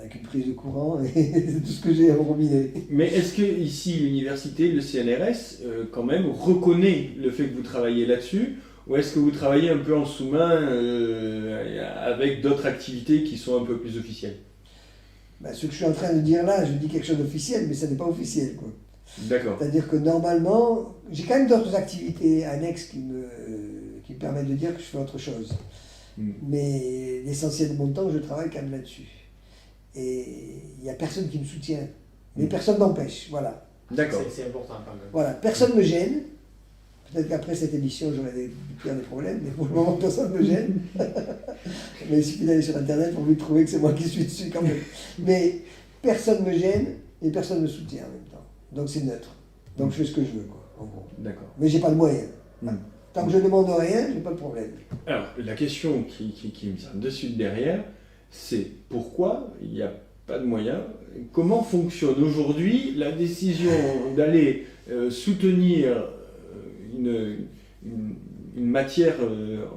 Avec une prise de courant et tout ce que j'ai à me robinet. Mais est-ce que ici, l'université, le CNRS, quand même, reconnaît le fait que vous travaillez là-dessus, ou est-ce que vous travaillez un peu en sous-main avec d'autres activités qui sont un peu plus officielles? Ce que je suis en train de dire là, je dis quelque chose d'officiel, mais ça n'est pas officiel, quoi. D'accord. C'est-à-dire que normalement, j'ai quand même d'autres activités annexes qui me permettent de dire que je fais autre chose. Mais l'essentiel de mon temps, je travaille quand même là-dessus. Et il n'y a personne qui me soutient. Mais personne m'empêche, voilà. D'accord. C'est important quand même. Voilà, personne ne me gêne. Peut-être qu'après cette émission, j'aurai des problèmes, mais pour le moment, personne ne me gêne. Mais il suffit d'aller sur Internet pour lui trouver que c'est moi qui suis dessus quand même. Mais personne ne me gêne et personne ne me soutient en même temps. Donc c'est neutre. Donc je fais ce que je veux, quoi, en gros. D'accord. Mais j'ai pas de moyens. Tant que je ne demande rien, j'ai pas de problème. Alors, la question qui me vient de suite derrière, c'est pourquoi il n'y a pas de moyens? Comment fonctionne aujourd'hui la décision d'aller soutenir une matière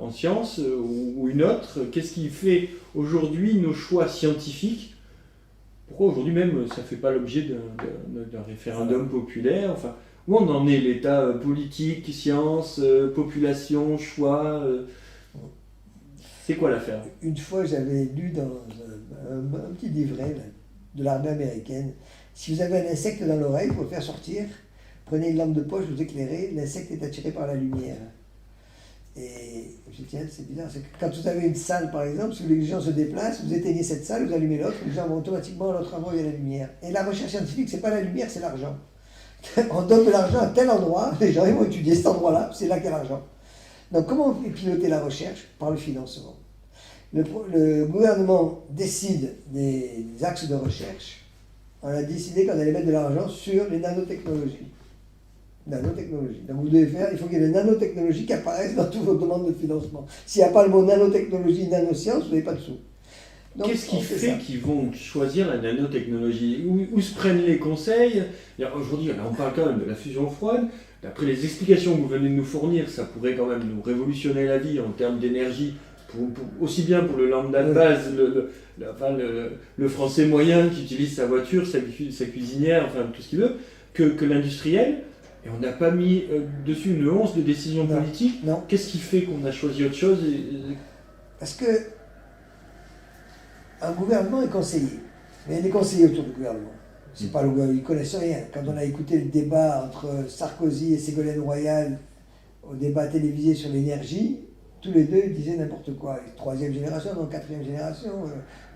en sciences ou une autre? Qu'est-ce qui fait aujourd'hui nos choix scientifiques? Pourquoi aujourd'hui même ça ne fait pas l'objet d'un référendum populaire? Enfin, où on en est, l'état politique, sciences, population, choix c'est quoi l'affaire? Une fois, j'avais lu dans un petit livret là, de l'armée américaine, si vous avez un insecte dans l'oreille, pour le faire sortir, prenez une lampe de poche, vous éclairez, l'insecte est attiré par la lumière. Et je dis, tiens, c'est bizarre, c'est que quand vous avez une salle, par exemple, si les gens se déplacent, vous éteignez cette salle, vous allumez l'autre, les gens vont automatiquement à l'autre endroit où il y a la lumière. Et la recherche scientifique, c'est pas la lumière, c'est l'argent. On donne de l'argent à tel endroit, les gens ils vont étudier cet endroit-là, c'est là qu'il y a l'argent. Donc comment on fait piloter la recherche? Par le financement. Le gouvernement décide des axes de recherche. On a décidé qu'on allait mettre de l'argent sur les nanotechnologies. Donc vous devez faire, il faut qu'il y ait des nanotechnologies qui apparaissent dans toutes vos demandes de financement. S'il n'y a pas le mot nanotechnologie, nanoscience, vous n'avez pas de sous. Donc, qu'est-ce qui on fait fait ça. qu'ils vont choisir la nanotechnologie? Où se prennent les conseils? Aujourd'hui, là, on parle quand même de la fusion froide. D'après les explications que vous venez de nous fournir, ça pourrait quand même nous révolutionner la vie en termes d'énergie, aussi bien pour le lambda de base, le français moyen qui utilise sa voiture, sa cuisinière, enfin tout ce qu'il veut, que l'industriel. Et on n'a pas mis dessus une once de décision politique. Non. Qu'est-ce qui fait qu'on a choisi autre chose Parce que un gouvernement est conseillé. Mais il y a des conseillers autour du gouvernement. C'est pas le gouvernement, ils ne connaissent rien. Quand on a écouté le débat entre Sarkozy et Ségolène Royal, au débat télévisé sur l'énergie, tous les deux ils disaient n'importe quoi. Troisième génération, non, quatrième génération,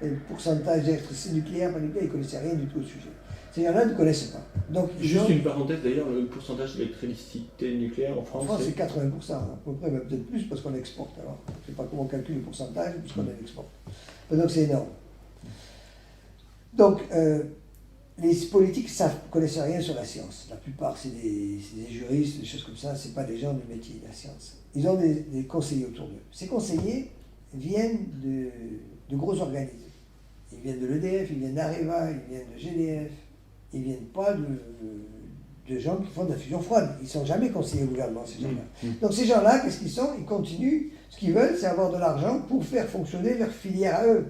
le pourcentage d'électricité nucléaire, pas nucléaire, ils ne connaissaient rien du tout au sujet. Ces gens-là ne connaissent pas. Donc, juste une parenthèse d'ailleurs, le pourcentage d'électricité nucléaire en France, c'est 80%, à peu près, mais peut-être plus parce qu'on exporte. Alors, je ne sais pas comment on calcule le pourcentage, puisqu'on exporte. Donc c'est énorme. Donc, les politiques ne connaissent rien sur la science. La plupart, c'est des juristes, des choses comme ça, ce n'est pas des gens du métier de la science. Ils ont des conseillers autour d'eux. Ces conseillers viennent de gros organismes. Ils viennent de l'EDF, ils viennent d'Areva, ils viennent de GDF. Ils ne viennent pas de gens qui font de la fusion froide. Ils ne sont jamais conseillers au gouvernement, ces gens-là. Donc ces gens-là, qu'est-ce qu'ils sont? Ils continuent. Ce qu'ils veulent, c'est avoir de l'argent pour faire fonctionner leur filière à eux.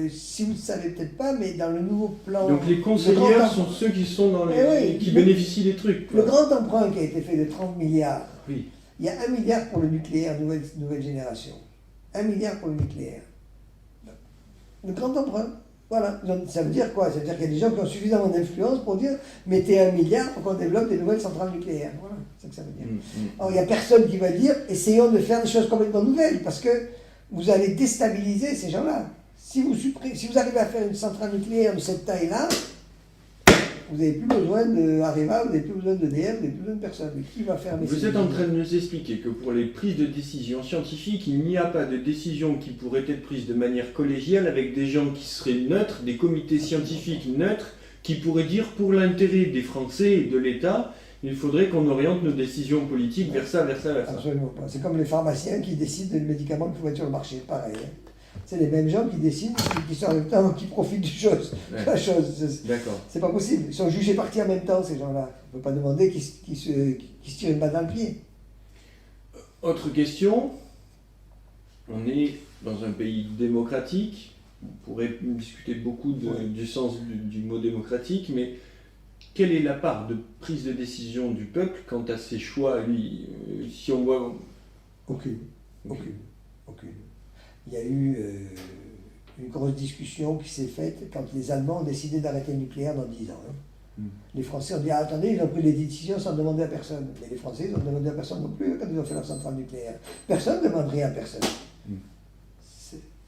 Si vous ne savez peut-être pas, mais dans le nouveau plan... Donc les conseillers sont ceux qui sont dans qui bénéficient des trucs. Quoi. Le grand emprunt qui a été fait de 30 milliards, oui. Il y a 1 milliard pour le nucléaire nouvelle génération. 1 milliard pour le nucléaire. Le grand emprunt. Voilà. Ça veut dire quoi? Ça veut dire qu'il y a des gens qui ont suffisamment d'influence pour dire mettez 1 milliard pour qu'on développe des nouvelles centrales nucléaires. Voilà, c'est ce que ça veut dire. Alors il n'y a personne qui va dire essayons de faire des choses complètement nouvelles parce que vous allez déstabiliser ces gens-là. Si vous arrivez à faire une centrale nucléaire de cette taille-là, vous n'avez plus besoin d'Areva, vous n'avez plus besoin d'EDF, vous n'avez plus besoin de personne. Mais qui va faire Vous êtes en train de nous expliquer que pour les prises de décision scientifiques, il n'y a pas de décision qui pourrait être prise de manière collégiale avec des gens qui seraient neutres, des comités scientifiques neutres, qui pourraient dire pour l'intérêt des Français et de l'État, il faudrait qu'on oriente nos décisions politiques vers ça, vers ça, vers ça. Absolument pas. C'est comme les pharmaciens qui décident des médicaments qu'il faut mettre sur le marché, pareil. C'est les mêmes gens qui décident, qui sont en même temps, qui profitent la chose. D'accord. C'est pas possible. Ils sont jugés partis en même temps, ces gens-là. On ne peut pas demander qu'ils se tirent une balle dans le pied. Autre question. On est dans un pays démocratique. On pourrait discuter beaucoup du sens du mot démocratique, mais quelle est la part de prise de décision du peuple quant à ses choix, lui? Si on voit... Aucune. Il y a eu une grosse discussion qui s'est faite quand les Allemands ont décidé d'arrêter le nucléaire dans 10 ans. Les Français ont dit attendez, ils ont pris des décisions sans demander à personne. Mais les Français, ils n'ont demandé à personne non plus quand ils ont fait leur centrale nucléaire. Personne ne demande rien à personne.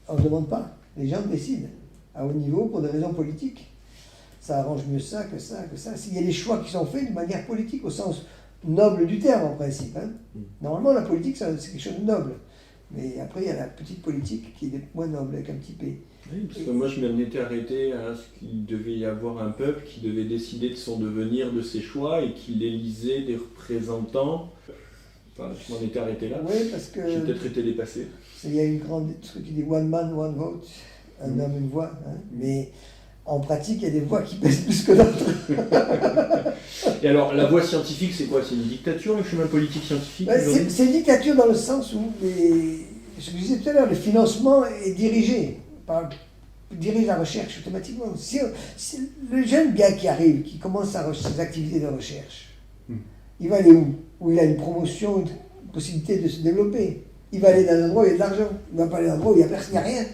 On ne demande pas. Les gens décident à haut niveau pour des raisons politiques. Ça arrange mieux ça que ça, que ça. Il y a des choix qui sont faits de manière politique, au sens noble du terme en principe. Normalement, la politique, c'est quelque chose de noble. Mais après, il y a la petite politique qui est moins noble, avec un petit P. Oui, parce que moi, je m'en étais arrêté à ce qu'il devait y avoir un peuple qui devait décider de son devenir, de ses choix, et qu'il élisait des représentants. Enfin, je m'en étais arrêté là. Oui, parce que... J'ai peut-être été dépassé. Il y a une grande truc qui dit « one man, one vote », un homme, une voix. Mais en pratique, il y a des voix qui pèsent plus que d'autres. Et alors, la voie scientifique, c'est quoi? C'est une dictature, le chemin politique scientifique? C'est une dictature dans le sens où, ce que je disais tout à l'heure, le financement est dirige la recherche automatiquement. Si le jeune gars qui arrive, qui commence ses activités de recherche, il va aller où? Où il a une promotion, une possibilité de se développer. Il va aller dans un endroit où il y a de l'argent. Il ne va pas aller dans un endroit où il n'y a rien.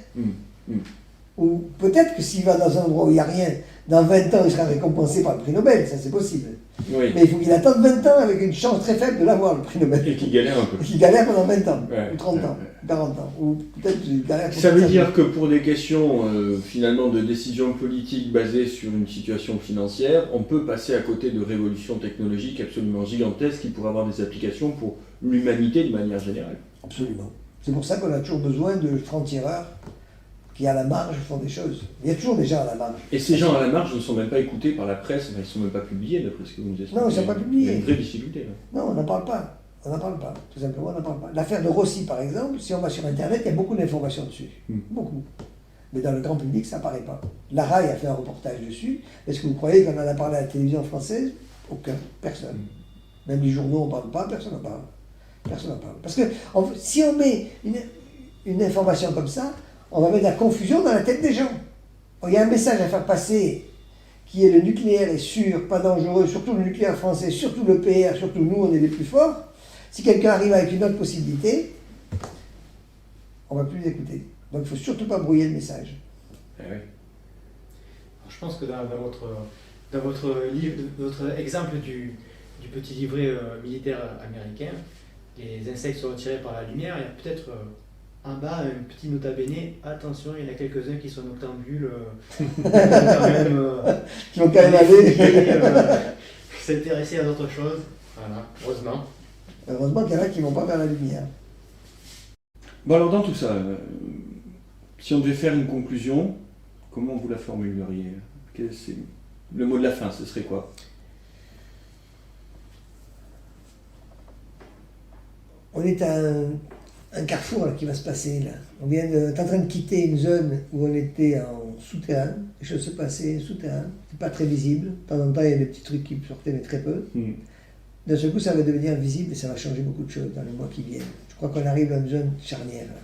Ou peut-être que s'il va dans un endroit où il n'y a rien, Dans 20 ans, il sera récompensé par le prix Nobel, ça c'est possible. Oui. Mais il faut qu'il attende 20 ans avec une chance très faible de l'avoir, le prix Nobel. Et qui galère un peu. Qui galère pendant 20 ans, Ouais. ou 30 ans, ou 40 ans, ou peut-être qu'il galère pour Ça veut 30 ans. dire que pour des questions finalement de décision politique basées sur une situation financière, on peut passer à côté de révolutions technologiques absolument gigantesques qui pourraient avoir des applications pour l'humanité de manière générale. Absolument. C'est pour ça qu'on a toujours besoin de francs-tireurs qui, à la marge, font des choses. Il y a toujours des gens à la marge. Et ces gens à la marge ne sont même pas écoutés par la presse, enfin, ils ne sont même pas publiés d'après ce que vous nous expliquez. Non, ils ne sont pas publiés. Il y a une vraie difficulté. Là. Non, on n'en parle pas. On n'en parle pas. Tout simplement, on n'en parle pas. L'affaire de Rossi, par exemple, si on va sur Internet, il y a beaucoup d'informations dessus. Beaucoup. Mais dans le grand public, ça n'apparaît pas. La RAI a fait un reportage dessus. Est-ce que vous croyez qu'on en a parlé à la télévision française? Aucun. Personne. Même les journaux, on ne parle pas, personne n'en parle. Personne n'en parle. Parce que si on met une information comme ça, on va mettre la confusion dans la tête des gens. Il y a un message à faire passer qui est le nucléaire est sûr, pas dangereux, surtout le nucléaire français, surtout le PR, surtout nous, on est les plus forts. Si quelqu'un arrive avec une autre possibilité, on ne va plus les écouter. Donc il ne faut surtout pas brouiller le message. Eh oui. Je pense que dans votre livre, votre exemple du petit livret militaire américain, les insectes sont retirés par la lumière, il y a peut-être en bas un petit nota bene, attention, il y en a quelques-uns qui sont noctambules, Qui vont quand même aller. s'intéresser à d'autres choses. Voilà, heureusement. Heureusement qu'il y en a qui ne vont pas vers la lumière. Bon alors dans tout ça, si on devait faire une conclusion, comment vous la formuleriez? Le mot de la fin, ce serait quoi? On est à un carrefour là, qui va se passer là. On est en train de quitter une zone où on était en souterrain. Les choses se passaient souterrain. C'est pas très visible. De temps en temps, il y a des petits trucs qui sortaient, mais très peu. D'un seul coup, ça va devenir visible et ça va changer beaucoup de choses dans les mois qui viennent. Je crois qu'on arrive à une zone charnière. Là.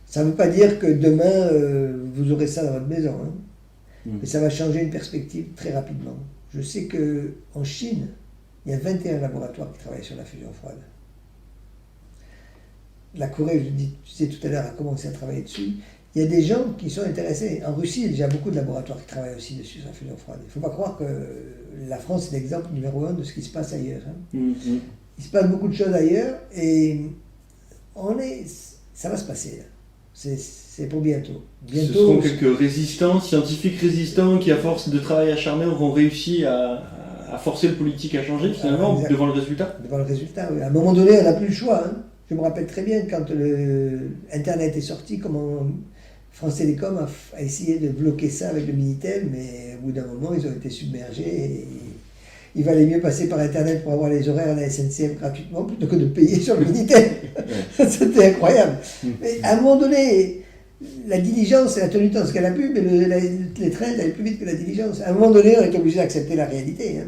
Ça ne veut pas dire que demain, vous aurez ça dans votre maison. Hein. Mais ça va changer une perspective très rapidement. Je sais qu'en Chine, il y a 21 laboratoires qui travaillent sur la fusion froide. La Corée, je disais tout à l'heure, a commencé à travailler dessus. Il y a des gens qui sont intéressés. En Russie, il y a déjà beaucoup de laboratoires qui travaillent aussi dessus, sur la fusion froide. Il ne faut pas croire que la France est l'exemple numéro 1 de ce qui se passe ailleurs. Hein. Il se passe beaucoup de choses ailleurs et ça va se passer. Là. C'est pour bientôt. Ce seront quelques résistants, scientifiques résistants, qui, à force de travail acharné, auront réussi à forcer le politique à changer, finalement, devant le résultat. Devant le résultat, oui. À un moment donné, on n'a plus le choix. Hein. Je me rappelle très bien quand Internet est sorti, comment France Télécom a essayé de bloquer ça avec le Minitel, mais au bout d'un moment, ils ont été submergés. Et il valait mieux passer par Internet pour avoir les horaires à la SNCF gratuitement plutôt que de payer sur le Minitel. C'était incroyable. Mais à un moment donné, la diligence, elle a tenu tant ce qu'elle a pu, mais les trains allaient plus vite que la diligence. À un moment donné, on est obligé d'accepter la réalité. Hein.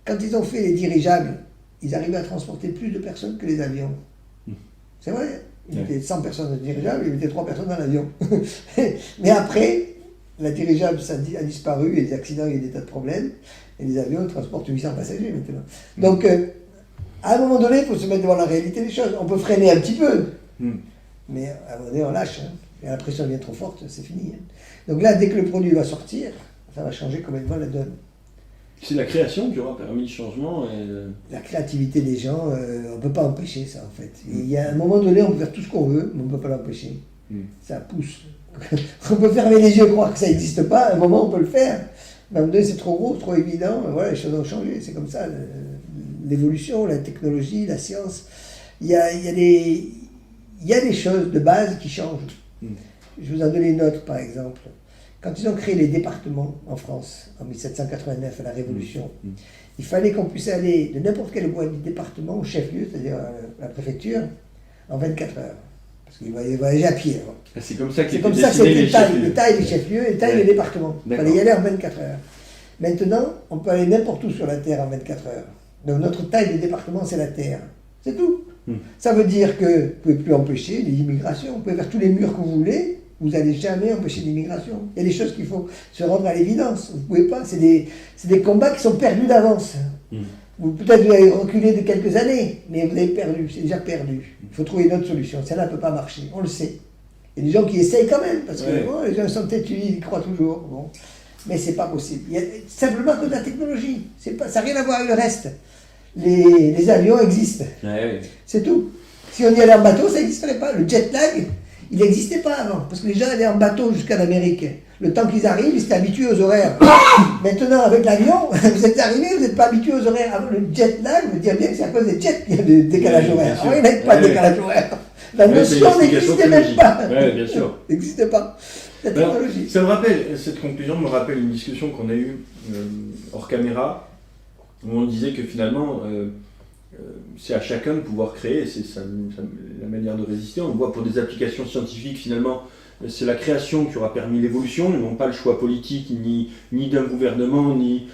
Quand ils ont fait les dirigeables, ils arrivaient à transporter plus de personnes que les avions. C'est vrai. Il y avait 100 personnes dans le dirigeable, il y avait 3 personnes dans l'avion. Mais après, la dirigeable ça a disparu, et les accidents, il y a des tas de problèmes. Et les avions transportent 800 passagers maintenant. Donc, à un moment donné, il faut se mettre devant la réalité des choses. On peut freiner un petit peu. Mais à un moment donné, on lâche. Hein. Et la pression devient trop forte, c'est fini. Hein. Donc là, dès que le produit va sortir, ça va changer complètement la donne. C'est la création qui aura permis le changement. La créativité des gens, on ne peut pas empêcher ça en fait. Il y a un moment donné, on peut faire tout ce qu'on veut, mais on ne peut pas l'empêcher. Ça pousse. On peut fermer les yeux et croire que ça n'existe pas, à un moment on peut le faire. Mais à un moment donné, c'est trop gros, trop évident, voilà, les choses ont changé, c'est comme ça. L'évolution, la technologie, la science, il y a des choses de base qui changent. Je vous en donne une autre par exemple. Quand ils ont créé les départements en France, en 1789, à la Révolution, il fallait qu'on puisse aller de n'importe quel point du département au chef-lieu, c'est-à-dire à la préfecture, en 24 heures. Parce qu'ils voyageaient à pied. C'est comme ça c'est l'État et les chefs-lieux, l'État et les départements. Il fallait y aller en 24 heures. Maintenant, on peut aller n'importe où sur la Terre en 24 heures. Donc notre taille de département, c'est la Terre. C'est tout. Ça veut dire que vous ne pouvez plus empêcher l'immigration. Vous pouvez faire tous les murs que vous voulez. Vous n'allez jamais empêcher l'immigration. Il y a des choses qu'il faut se rendre à l'évidence. Vous ne pouvez pas. C'est des combats qui sont perdus d'avance. Peut-être vous avez reculé de quelques années, mais vous avez perdu. C'est déjà perdu. Il faut trouver une autre solution. Celle-là ne peut pas marcher. On le sait. Il y a des gens qui essayent quand même, parce que les gens sont têtus, ils croient toujours. Bon. Mais c'est pas possible. Il y a simplement que de la technologie. Ça n'a rien à voir avec le reste. Les avions existent. Ouais. C'est tout. Si on y allait en bateau, ça n'existerait pas. Le jet lag, il n'existait pas avant. Parce que les gens allaient en bateau jusqu'en Amérique. Le temps qu'ils arrivent, ils étaient habitués aux horaires. Maintenant, avec l'avion, vous êtes arrivés, vous n'êtes pas habitués aux horaires. Avant, le jet lag, vous dire bien que c'est à cause des jets qu'il y a des décalages horaires. Alors, il n'y avait pas de décalage horaire. La notion n'existait même pas. Oui, bien sûr. N'existait pas. La technologie. Alors, ça me rappelle, cette conclusion me rappelle une discussion qu'on a eue hors caméra, où on disait que finalement, c'est à chacun de pouvoir créer, c'est la manière de résister. On voit pour des applications scientifiques, finalement, c'est la création qui aura permis l'évolution, ils n'ont pas le choix politique, ni d'un gouvernement, ni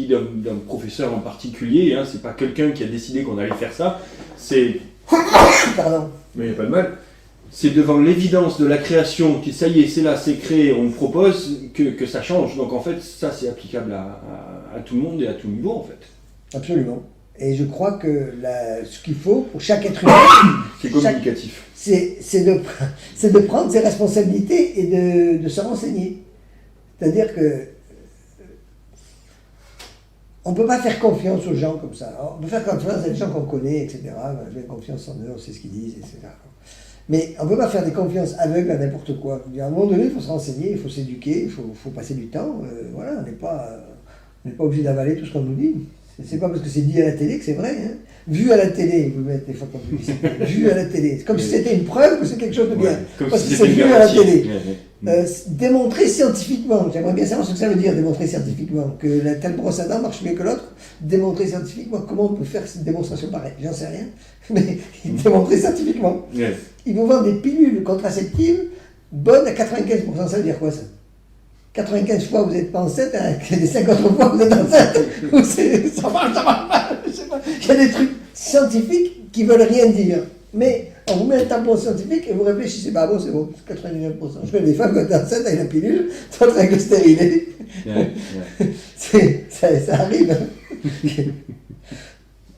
d'un professeur en particulier. Hein. C'est pas quelqu'un qui a décidé qu'on allait faire ça. C'est... Pardon. Mais il n'y a pas de mal. C'est devant l'évidence de la création, que ça y est, c'est là, c'est créé, on propose, que ça change. Donc en fait, ça c'est applicable à tout le monde et à tout niveau en fait. Absolument. Et je crois que ce qu'il faut pour chaque être humain, c'est communicatif. C'est de prendre ses responsabilités et de se renseigner. C'est-à-dire que on ne peut pas faire confiance aux gens comme ça. Alors, on peut faire confiance à des gens qu'on connaît, etc. J'ai confiance en eux, on sait ce qu'ils disent, etc. Mais on ne peut pas faire des confiances aveugles à n'importe quoi. À un moment donné, il faut se renseigner, il faut s'éduquer, il faut passer du temps. Voilà, on n'est pas obligé d'avaler tout ce qu'on nous dit. C'est pas parce que c'est dit à la télé que c'est vrai. Hein. Vu à la télé, vous mettez des fois comme publicité. Vu à la télé. C'est comme si c'était une preuve que c'est quelque chose de bien. Ouais, parce que c'est vu à la télé. Démontrer scientifiquement, j'aimerais bien savoir ce que ça veut dire, démontrer scientifiquement, que la telle brosse à dents marche mieux que l'autre. Démontrer scientifiquement, comment on peut faire cette démonstration pareille? J'en sais rien. Mais démontrer scientifiquement. Ouais. Ils vous vendent des pilules contraceptives bonnes à 95%. Ça veut dire quoi ça? 95 fois vous n'êtes pas enceinte, hein, les 50 fois vous êtes enceinte, ça marche pas, je sais pas. Il y a des trucs scientifiques qui veulent rien dire. Mais on vous met un tampon scientifique et vous réfléchissez, bah bon, c'est bon, c'est 99%. Je connais des femmes qui sont enceintes avec la pilule, sont en train de stériler. Ça arrive.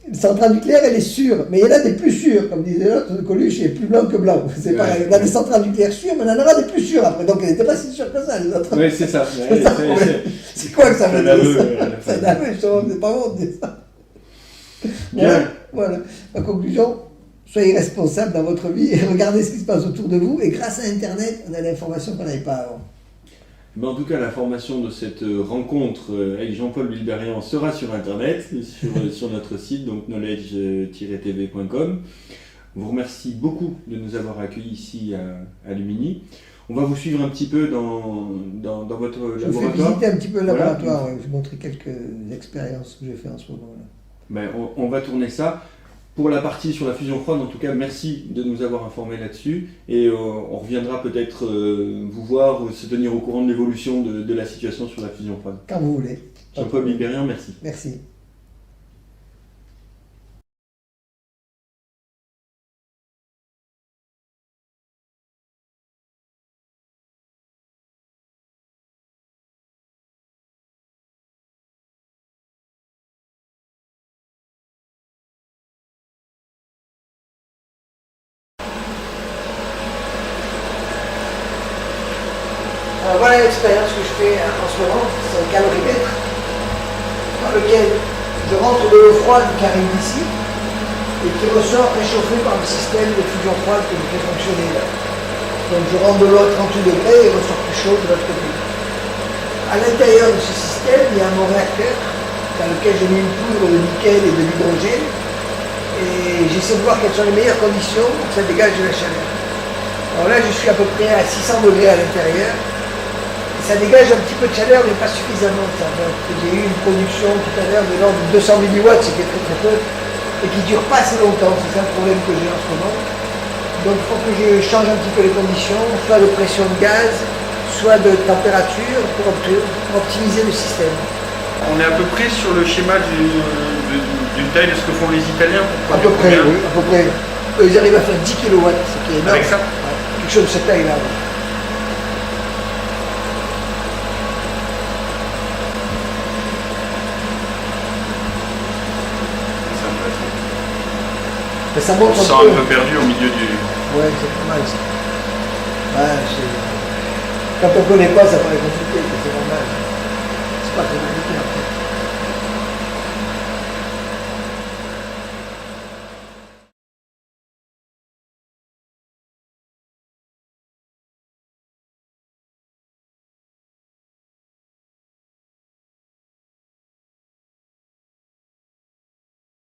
Le centrale nucléaire, elle est sûre, mais il y en a des plus sûres, comme disait l'autre, Coluche, il est plus blanc que blanc. C'est pareil, on a des centrales nucléaires sûres, mais on en aura des plus sûres après, donc elle n'était pas si sûre que ça, les autres. Oui, c'est ça. C'est quoi que ça veut dire ça? C'est un aveu, justement, c'est pas bon de dire ça. Voilà. En conclusion, soyez responsables dans votre vie et regardez ce qui se passe autour de vous, et grâce à Internet, on a l'information qu'on n'avait pas avant. Mais en tout cas, l'information de cette rencontre avec Jean-Paul Wilberian sera sur Internet, sur notre site, donc knowledge-tv.com. On vous remercie beaucoup de nous avoir accueillis ici à Lumini. On va vous suivre un petit peu dans votre laboratoire. Je vous fais visiter un petit peu le laboratoire, voilà. Je vais vous montrer quelques expériences que j'ai fait en ce moment. Là. Ben, on va tourner ça. Pour la partie sur la fusion froide, en tout cas, merci de nous avoir informés là-dessus. Et on reviendra peut-être vous voir ou se tenir au courant de l'évolution de la situation sur la fusion froide. Quand vous voulez. Jean-Paul Wilberian, merci. Merci. Alors voilà l'expérience que je fais en ce moment, c'est un calorimètre dans lequel je rentre de l'eau froide qui arrive d'ici et qui ressort réchauffée par le système de fusion froide que je fais fonctionner là. Donc je rentre de l'eau à 38 degrés et il ressort plus chaud de l'autre côté. À l'intérieur de ce système, il y a mon réacteur dans lequel j'ai mis une poudre de nickel et de l'hydrogène et j'essaie de voir quelles sont les meilleures conditions pour que ça dégage de la chaleur. Alors là, je suis à peu près à 600 degrés à l'intérieur. Ça dégage un petit peu de chaleur, mais pas suffisamment. J'ai eu une production tout à l'heure de l'ordre de 200 milliwatts, ce qui est très très peu, et qui ne dure pas assez longtemps. C'est ça le problème que j'ai en ce moment. Donc il faut que je change un petit peu les conditions, soit de pression de gaz, soit de température, pour optimiser le système. On est à peu près sur le schéma d'une taille de ce que font les Italiens pour À peu près, oui, à peu près. Eux, ils arrivent à faire 10 kW, ce qui est énorme. Avec ça Ouais, quelque chose de cette taille-là. Oui. Mais ça monte On se sent un peu perdu au milieu du... Ouais, c'est pas mal ça. Ouais, Quand on ne connaît pas, ça paraît compliqué, c'est normal. C'est pas très